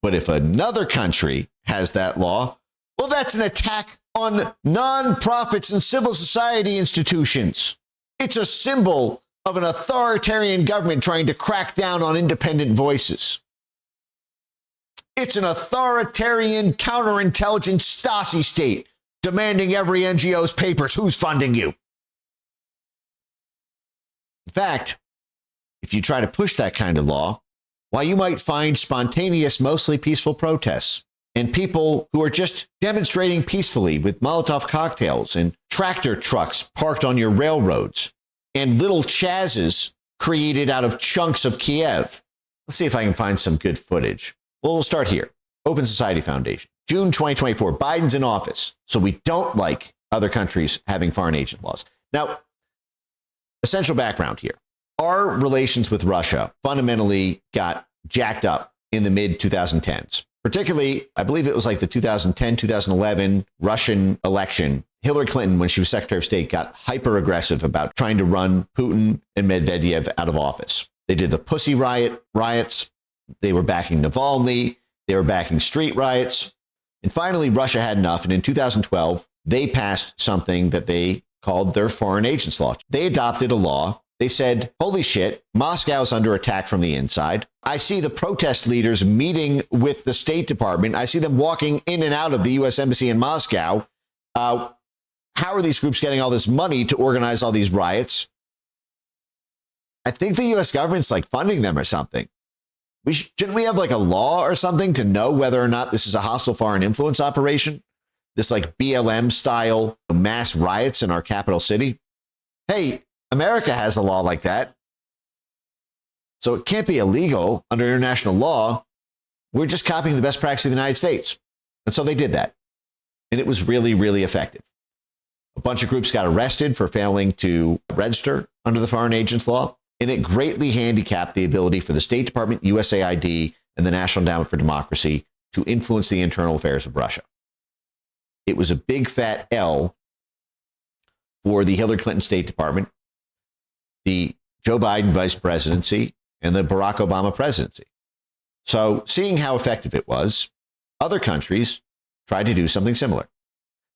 But if another country has that law, well, that's an attack on nonprofits and civil society institutions. It's a symbol of an authoritarian government trying to crack down on independent voices. It's an authoritarian counterintelligence Stasi state demanding every NGO's papers. Who's funding you? In fact, if you try to push that kind of law, why, you might find spontaneous, mostly peaceful protests and people who are just demonstrating peacefully with Molotov cocktails and tractor trucks parked on your railroads and little chazes created out of chunks of Kiev. Let's see if I can find some good footage. Well, we'll start here. Open Society Foundation, June 2024, Biden's in office. So we don't like other countries having foreign agent laws. Now, essential background here. Our relations with Russia fundamentally got jacked up in the mid-2010s. Particularly, I believe it was like the 2010-2011 Russian election. Hillary Clinton, when she was Secretary of State, got hyper-aggressive about trying to run Putin and Medvedev out of office. They did the Pussy riots. They were backing Navalny. They were backing street riots. And finally, Russia had enough. And in 2012, they passed something that they called their Foreign Agents Law. They adopted a law. They said, holy shit, Moscow's under attack from the inside. I see the protest leaders meeting with the State Department. I see them walking in and out of the U.S. Embassy in Moscow. How are these groups getting all this money to organize all these riots? I think the U.S. government's like funding them or something. Shouldn't we have like a law or something to know whether or not this is a hostile foreign influence operation? This like BLM style mass riots in our capital city? Hey, America has a law like that. So it can't be illegal under international law. We're just copying the best practice of the United States. And so they did that. And it was really, really effective. A bunch of groups got arrested for failing to register under the Foreign Agents Law. And it greatly handicapped the ability for the State Department, USAID, and the National Endowment for Democracy to influence the internal affairs of Russia. It was a big fat L for the Hillary Clinton State Department, the Joe Biden vice presidency, and the Barack Obama presidency. So, seeing how effective it was, other countries tried to do something similar.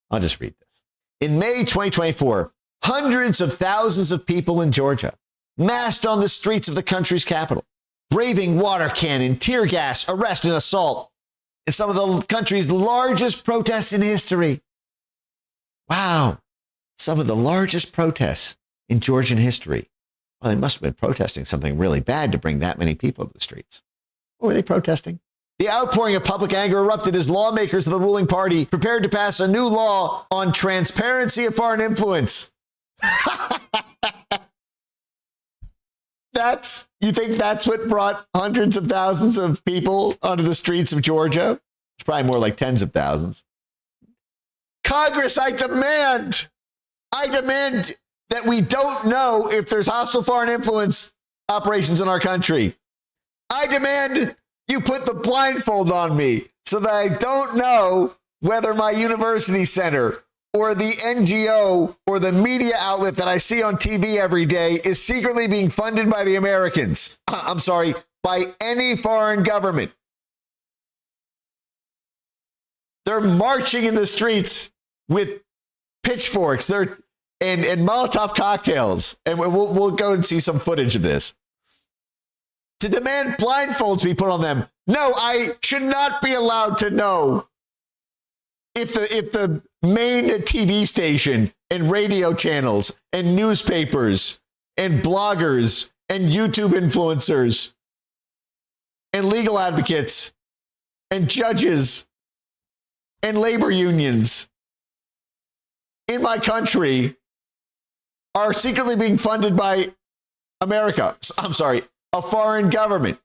I'll just read this. In May 2024, hundreds of thousands of people in Georgia massed on the streets of the country's capital, braving water cannon, tear gas, arrest, and assault in some of the country's largest protests in history. Wow. Some of the largest protests in Georgian history. Well, they must have been protesting something really bad to bring that many people to the streets. What were they protesting? The outpouring of public anger erupted as lawmakers of the ruling party prepared to pass a new law on transparency of foreign influence. You think that's what brought hundreds of thousands of people onto the streets of Georgia? It's probably more like tens of thousands. Congress, I demand that we don't know if there's hostile foreign influence operations in our country. I demand you put the blindfold on me so that I don't know whether my university center or the NGO or the media outlet that I see on TV every day is secretly being funded by the Americans. By any foreign government. They're marching in the streets with pitchforks and Molotov cocktails. And we'll go and see some footage of this. To demand blindfolds be put on them. No, I should not be allowed to know if the main TV station and radio channels and newspapers and bloggers and YouTube influencers and legal advocates and judges and labor unions in my country are secretly being funded by America. A foreign government.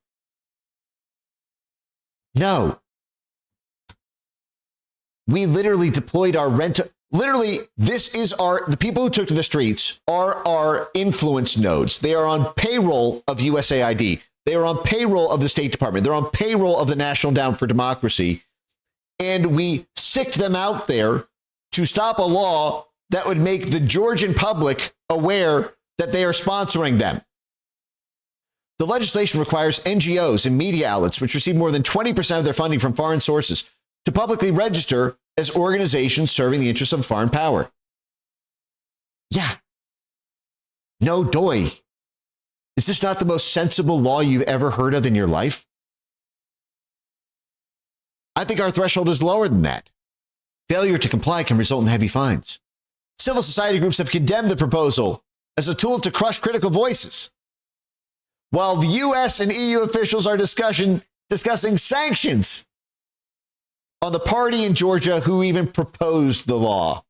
No. We literally deployed our the people who took to the streets are our influence nodes. They are on payroll of USAID. They are on payroll of the State Department. They're on payroll of the National Endowment for Democracy. And we sicked them out there to stop a law that would make the Georgian public aware that they are sponsoring them. The legislation requires NGOs and media outlets, which receive more than 20% of their funding from foreign sources, to publicly register as organizations serving the interests of foreign power. Yeah. No doy. Is this not the most sensible law you've ever heard of in your life? I think our threshold is lower than that. Failure to comply can result in heavy fines. Civil society groups have condemned the proposal as a tool to crush critical voices, while the U.S. and EU officials are discussing sanctions on the party in Georgia who even proposed the law.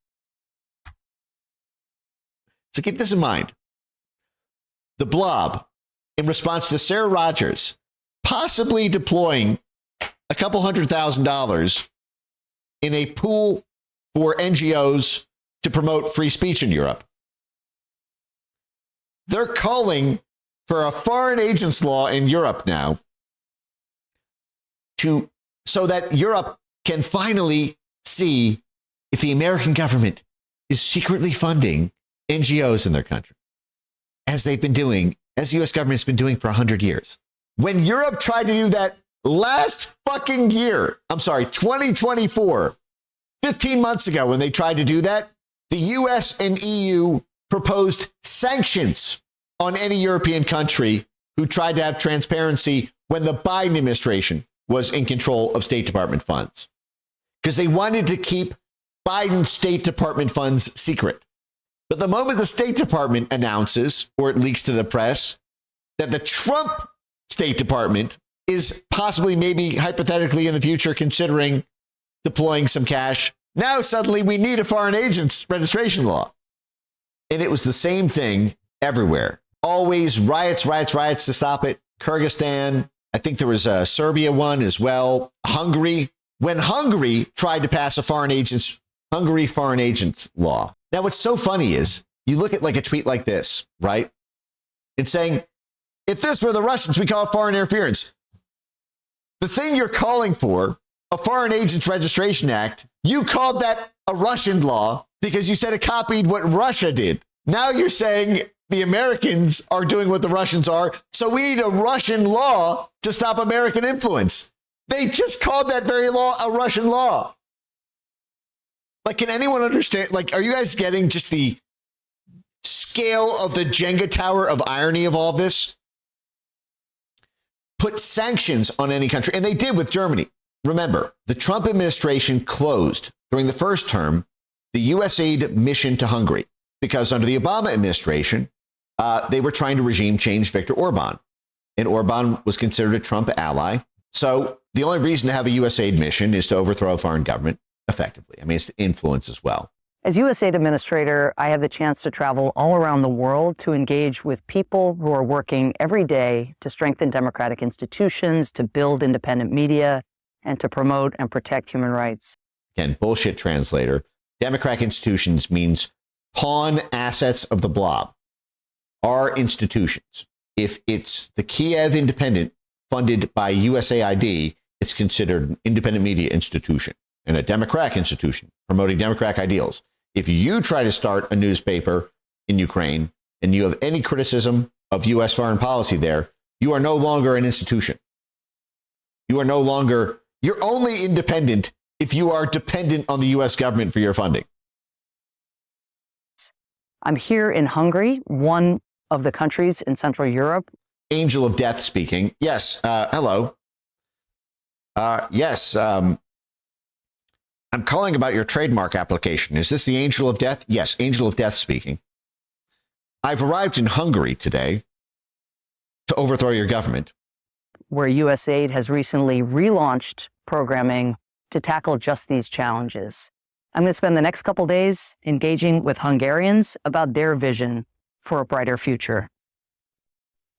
So keep this in mind. The Blob, in response to Sarah Rogers possibly deploying a couple $100,000 in a pool for NGOs to promote free speech in Europe. They're calling for a foreign agents law in Europe now so that Europe can finally see if the American government is secretly funding NGOs in their country, as they've been doing, as the U.S. government's been doing for 100 years. When Europe tried to do that last fucking year, 2024, 15 months ago when they tried to do that, the US and EU proposed sanctions on any European country who tried to have transparency when the Biden administration was in control of State Department funds, because they wanted to keep Biden's State Department funds secret. But the moment the State Department announces, or it leaks to the press, that the Trump State Department is possibly, maybe hypothetically in the future, considering deploying some cash, now suddenly we need a foreign agents registration law. And it was the same thing everywhere. Always riots to stop it. Kyrgyzstan, I think there was a Serbia one as well. Hungary, when Hungary tried to pass a Hungary foreign agents law. Now, what's so funny is you look at like a tweet like this, right? It's saying, if this were the Russians, we call it foreign interference. The thing you're calling for, a Foreign Agents Registration Act, you called that a Russian law because you said it copied what Russia did. Now you're saying the Americans are doing what the Russians are, so we need a Russian law to stop American influence. They just called that very law a Russian law. Like, can anyone understand? Like, are you guys getting just the scale of the Jenga tower of irony of all this? Put sanctions on any country, and they did with Germany. Remember, the Trump administration closed during the first term the U.S. aid mission to Hungary because under the Obama administration, they were trying to regime change Viktor Orban, and Orban was considered a Trump ally. So the only reason to have a U.S. aid mission is to overthrow a foreign government effectively. I mean, it's to influence as well. As USAID administrator, I have the chance to travel all around the world to engage with people who are working every day to strengthen democratic institutions, to build independent media, and to promote and protect human rights. Again, bullshit translator. Democratic institutions means pawn assets of the blob. Our institutions. If it's the Kiev Independent funded by USAID, it's considered an independent media institution and a democratic institution promoting democratic ideals. If you try to start a newspaper in Ukraine and you have any criticism of U.S. foreign policy there, you are no longer an institution. You are no longer, you're only independent if you are dependent on the U.S. government for your funding. I'm here in Hungary, one of the countries in Central Europe. Angel of Death speaking. Yes. Hello. Yes. I'm calling about your trademark application. Is this the Angel of Death? Yes, Angel of Death speaking. I've arrived in Hungary today to overthrow your government. Where USAID has recently relaunched programming to tackle just these challenges. I'm going to spend the next couple days engaging with Hungarians about their vision for a brighter future.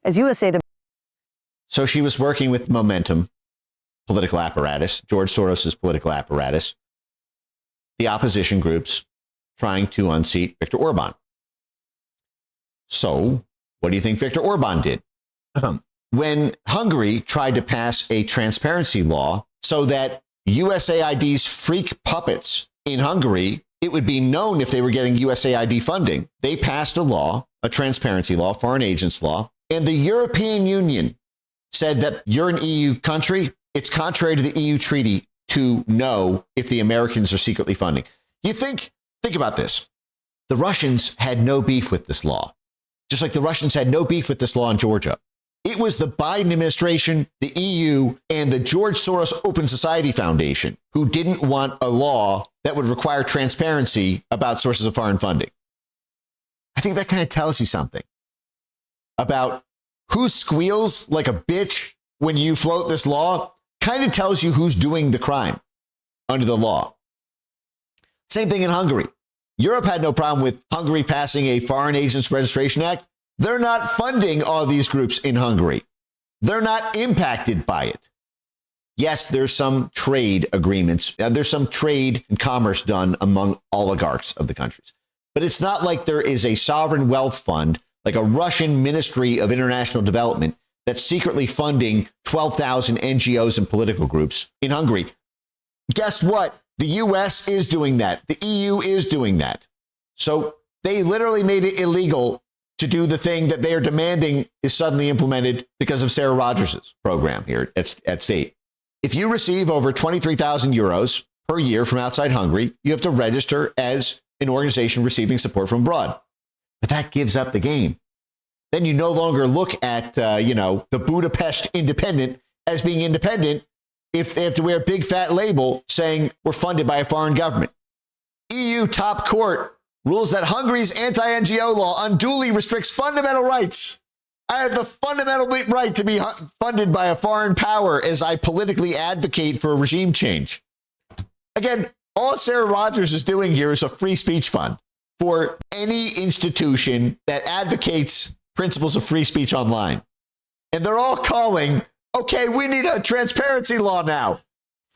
As USAID... So she was working with Momentum political apparatus, George Soros's political apparatus, the opposition groups trying to unseat Viktor Orban. So what do you think Viktor Orban did? When Hungary tried to pass a transparency law so that USAID's freak puppets in Hungary, it would be known if they were getting USAID funding. They passed a law, a transparency law, foreign agents law, and the European Union said that you're an EU country. It's contrary to the EU treaty to know if the Americans are secretly funding. You think about this. The Russians had no beef with this law, just like the Russians had no beef with this law in Georgia. It was the Biden administration, the EU, and the George Soros Open Society Foundation who didn't want a law that would require transparency about sources of foreign funding. I think that kind of tells you something about who squeals like a bitch when you float this law. Kind of tells you who's doing the crime under the law. Same thing in Hungary. Europe had no problem with Hungary passing a Foreign Agents Registration Act. They're not funding all these groups in Hungary. They're not impacted by it. Yes, there's some trade agreements. There's some trade and commerce done among oligarchs of the countries. But it's not like there is a sovereign wealth fund, like a Russian Ministry of International Development, that's secretly funding 12,000 NGOs and political groups in Hungary. Guess what? The US is doing that. The EU is doing that. So they literally made it illegal to do the thing that they are demanding is suddenly implemented because of Sarah Rogers' program here at State. If you receive over 23,000 euros per year from outside Hungary, you have to register as an organization receiving support from abroad. But that gives up the game. Then you no longer look at, the Budapest Independent as being independent if they have to wear a big fat label saying we're funded by a foreign government. EU top court rules that Hungary's anti-NGO law unduly restricts fundamental rights. I have the fundamental right to be funded by a foreign power as I politically advocate for a regime change. Again, all Sarah Rogers is doing here is a free speech fund for any institution that advocates principles of free speech online. And they're all calling, okay, we need a transparency law now.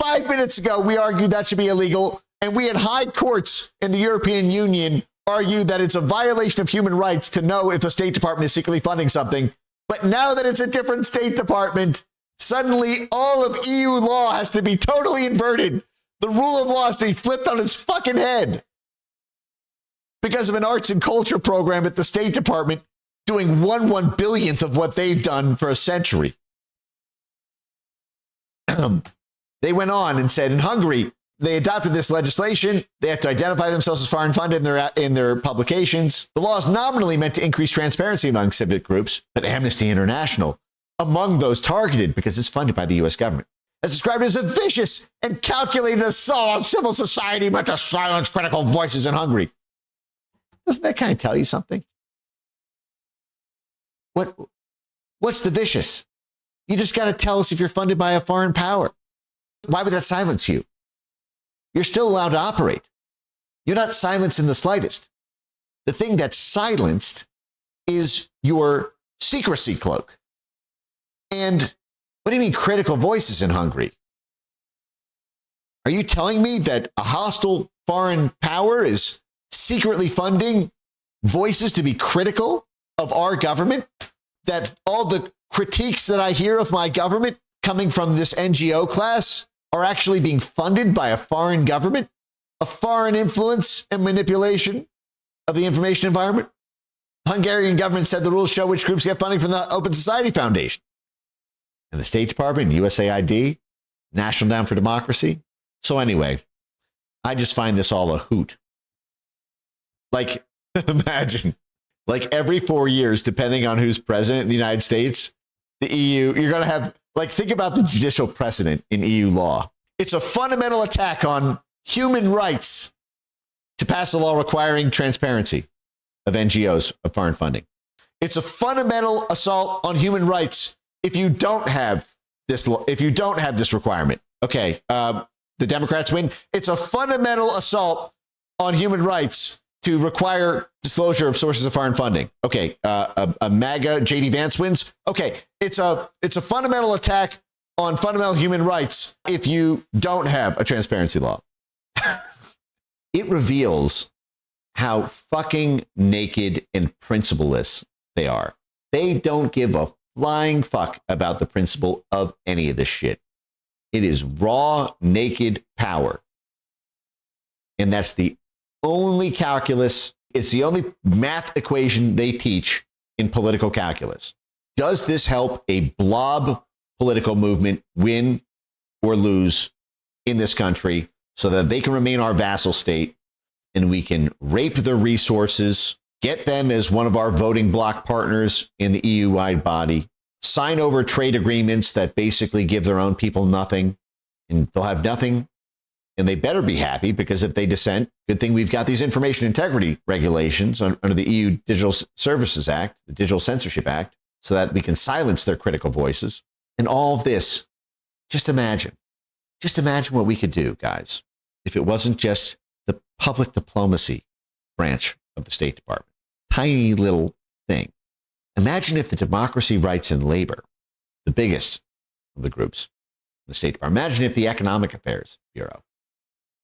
5 minutes ago, we argued that should be illegal. And we had high courts in the European Union argue that it's a violation of human rights to know if the State Department is secretly funding something. But now that it's a different State Department, Suddenly, all of EU law has to be totally inverted. The rule of law has to be flipped on its fucking head because of an arts and culture program at the State Department doing 1/1 billionth of what they've done for a century. They went on and said in Hungary, they adopted this legislation. They have to identify themselves as foreign funded in their publications. The law is nominally meant to increase transparency among civic groups, but Amnesty International, among those targeted because it's funded by the U.S. government, has described it as a vicious and calculated assault on civil society meant to silence critical voices in Hungary. Doesn't that kind of tell you something? What's the vicious? You just got to tell us if you're funded by a foreign power. Why would that silence you? You're still allowed to operate. You're not silenced in the slightest. The thing that's silenced is your secrecy cloak. And what do you mean critical voices in Hungary? Are you telling me that a hostile foreign power is secretly funding voices to be critical of our government? That all the critiques that I hear of my government coming from this NGO class are actually being funded by a foreign government, a foreign influence and manipulation of the information environment? The Hungarian government said the rules show which groups get funding from the Open Society Foundation. And the State Department, USAID, National Down for Democracy. So anyway, I just find this all a hoot. Like, imagine, like every 4 years, depending on who's president in the United States, the EU, you're going to have, like, think about the judicial precedent in EU law. It's a fundamental attack on human rights to pass a law requiring transparency of NGOs of foreign funding. It's a fundamental assault on human rights if you don't have this requirement. Okay, the Democrats win. It's a fundamental assault on human rights to require disclosure of sources of foreign funding. Okay, a MAGA JD Vance wins. Okay, it's a fundamental attack on fundamental human rights if you don't have a transparency law. It reveals how fucking naked and principleless they are. They don't give a flying fuck about the principle of any of this shit. It is raw, naked power. And that's the only calculus, it's the only math equation they teach in political calculus. Does this help a blob political movement win or lose in this country so that they can remain our vassal state and we can rape their resources, get them as one of our voting bloc partners in the EU-wide body, sign over trade agreements that basically give their own people nothing, and they'll have nothing. And they better be happy because if they dissent, good thing we've got these information integrity regulations under the EU Digital Services Act, the Digital Censorship Act, so that we can silence their critical voices. And all of this, just imagine what we could do, guys, if it wasn't just the public diplomacy branch of the State Department. Tiny little thing. Imagine if the Democracy, Rights, and Labor, the biggest of the groups in the State Department, imagine if the Economic Affairs Bureau,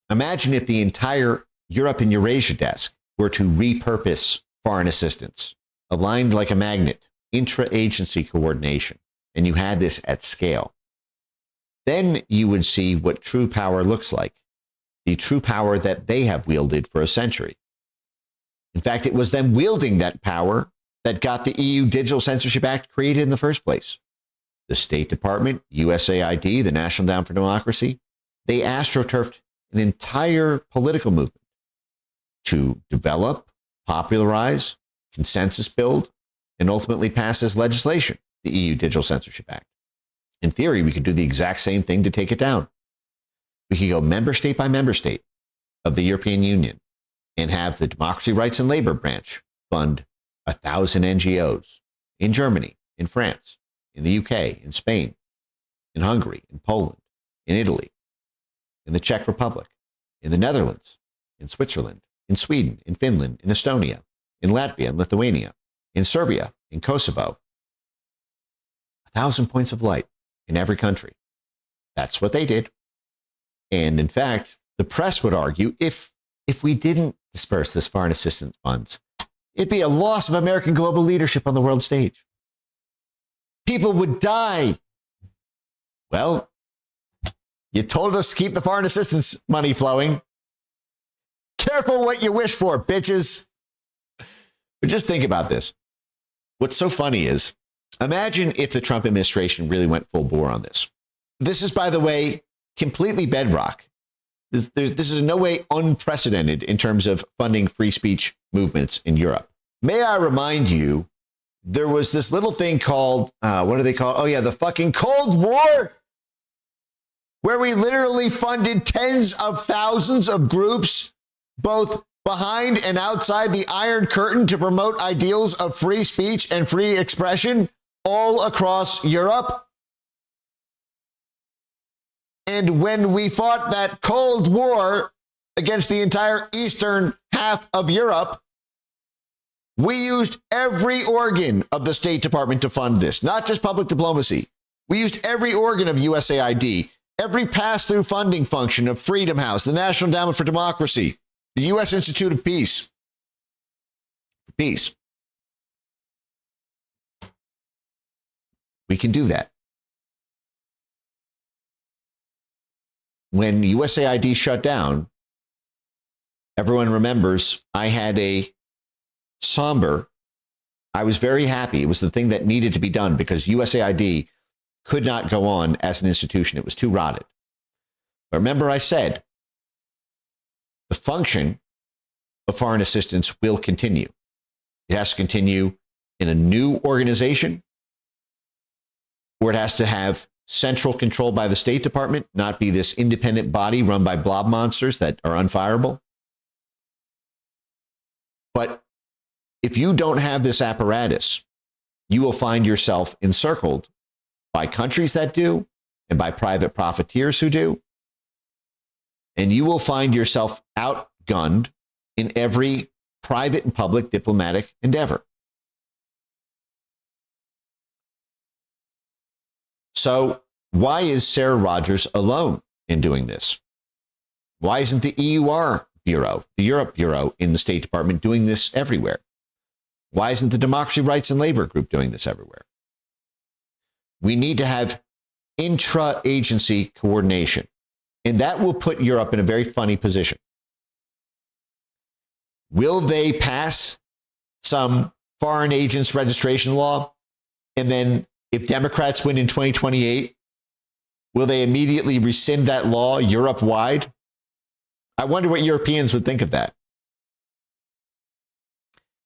imagine if the entire Europe and Eurasia desk were to repurpose foreign assistance, aligned like a magnet, intra-agency coordination, and you had this at scale. Then you would see what true power looks like, the true power that they have wielded for a century. In fact, it was them wielding that power that got the EU Digital Censorship Act created in the first place. The State Department, USAID, the National Down for Democracy, they astroturfed an entire political movement to develop, popularize, consensus build, and ultimately pass as legislation, the EU Digital Censorship Act. In theory, we could do the exact same thing to take it down. We could go member state by member state of the European Union and have the Democracy, Rights, and Labor branch fund 1,000 NGOs in Germany, in France, in the UK, in Spain, in Hungary, in Poland, in Italy, in the Czech Republic, in the Netherlands, in Switzerland, in Sweden, in Finland, in Estonia, in Latvia, in Lithuania, in Serbia, in Kosovo. 1,000 points of light in every country. That's what they did. And in fact, the press would argue if we didn't disperse this foreign assistance funds, it'd be a loss of American global leadership on the world stage. People would die Well, you told us to keep the foreign assistance money flowing. Careful what you wish for, bitches. But just think about this. What's so funny is, imagine if the Trump administration really went full bore on this. This is, by the way, completely bedrock. This is in no way unprecedented in terms of funding free speech movements in Europe. May I remind you, there was this little thing called, what do they call it? Oh, yeah, the fucking Cold War, where we literally funded tens of thousands of groups, both behind and outside the Iron Curtain, to promote ideals of free speech and free expression all across Europe. And when we fought that Cold War against the entire eastern half of Europe, we used every organ of the State Department to fund this, not just public diplomacy. We used every organ of USAID, every pass-through funding function of Freedom House, the National Endowment for Democracy, the U.S. Institute of Peace. Peace. We can do that. When USAID shut down, everyone remembers I had a somber, I was very happy. It was the thing that needed to be done because USAID could not go on as an institution. It was too rotted. But remember, I said the function of foreign assistance will continue. It has to continue in a new organization, or it has to have central control by the State Department, not be this independent body run by blob monsters that are unfireable. But if you don't have this apparatus, you will find yourself encircled by countries that do and by private profiteers who do. And you will find yourself outgunned in every private and public diplomatic endeavor. So why is Sarah Rogers alone in doing this? Why isn't the EUR Bureau, the Europe Bureau in the State Department doing this everywhere? Why isn't the Democracy, Rights, and Labor Group doing this everywhere? We need to have intra-agency coordination, and that will put Europe in a very funny position. Will they pass some foreign agents registration law, and then if Democrats win in 2028, will they immediately rescind that law Europe-wide? I wonder what Europeans would think of that.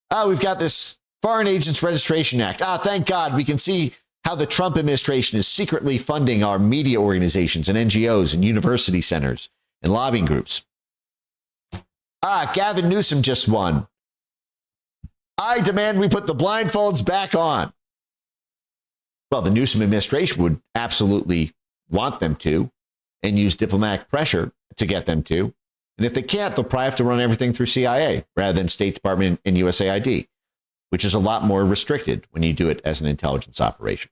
Oh, we've got this Foreign Agents Registration Act. Thank God we can see how the Trump administration is secretly funding our media organizations and NGOs and university centers and lobbying groups. Gavin Newsom just won. I demand we put the blindfolds back on. Well, the Newsom administration would absolutely want them to and use diplomatic pressure to get them to. And if they can't, they'll probably have to run everything through CIA rather than State Department and USAID, which is a lot more restricted when you do it as an intelligence operation.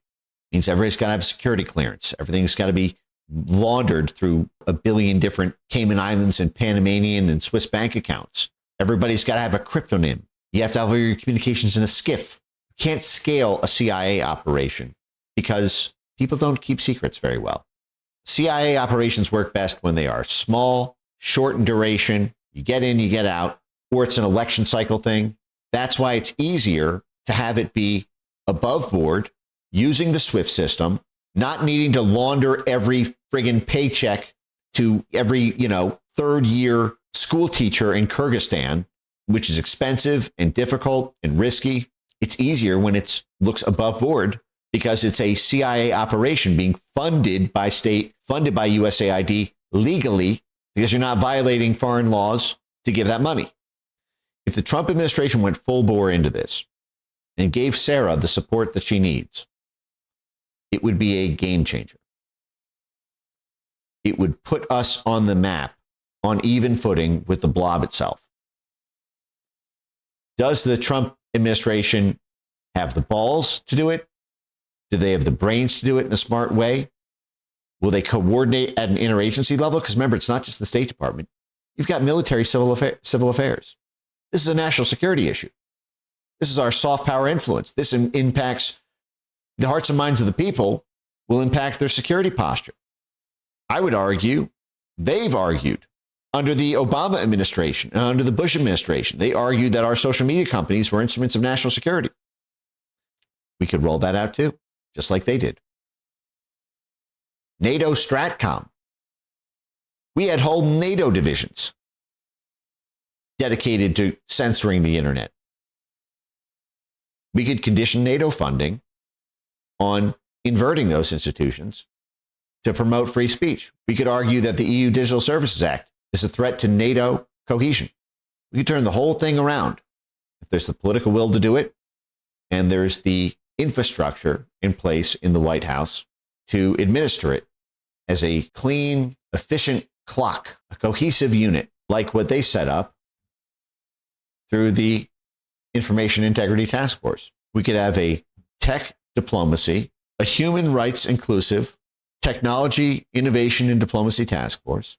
It means everybody's got to have security clearance. Everything's got to be laundered through a billion different Cayman Islands and Panamanian and Swiss bank accounts. Everybody's got to have a cryptonym. You have to have all your communications in a SCIF. You can't scale a CIA operation because people don't keep secrets very well. CIA operations work best when they are small, short in duration, you get in, you get out, or it's an election cycle thing. That's why it's easier to have it be above board, using the SWIFT system, not needing to launder every friggin' paycheck to every, third year school teacher in Kyrgyzstan, which is expensive and difficult and risky. It's easier when it looks above board because it's a CIA operation being funded by state, funded by USAID legally, because you're not violating foreign laws to give that money. If the Trump administration went full bore into this and gave Sarah the support that she needs, it would be a game changer. It would put us on the map on even footing with the blob itself. Does the Trump administration have the balls to do it? Do they have the brains to do it in a smart way? Will they coordinate at an interagency level? Because remember, it's not just the State Department. You've got military civil affairs. This is a national security issue. This is our soft power influence. This impacts the hearts and minds of the people, will impact their security posture. I would argue, they've argued under the Obama administration and under the Bush administration, they argued that our social media companies were instruments of national security. We could roll that out too, just like they did. NATO Stratcom. We had whole NATO divisions dedicated to censoring the internet. We could condition NATO funding on inverting those institutions to promote free speech. We could argue that the EU Digital Services Act is a threat to NATO cohesion. We could turn the whole thing around if there's the political will to do it and there's the infrastructure in place in the White House to administer it as a clean, efficient clock, a cohesive unit like what they set up through the Information Integrity Task Force. We could have a tech diplomacy, a human rights inclusive technology, innovation, and diplomacy task force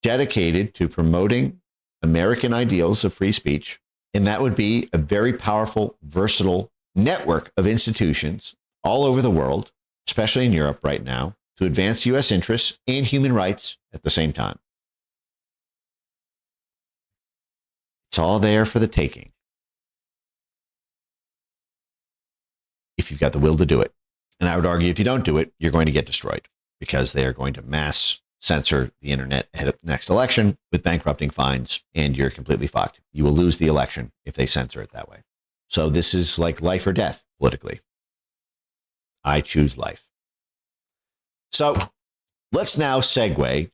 dedicated to promoting American ideals of free speech. And that would be a very powerful, versatile network of institutions all over the world, especially in Europe right now, to advance U.S. interests and human rights at the same time. It's all there for the taking, if you've got the will to do it. And I would argue if you don't do it, you're going to get destroyed because they are going to mass censor the internet ahead of the next election with bankrupting fines, and you're completely fucked. You will lose the election if they censor it that way. So this is like life or death politically. I choose life. So let's now segue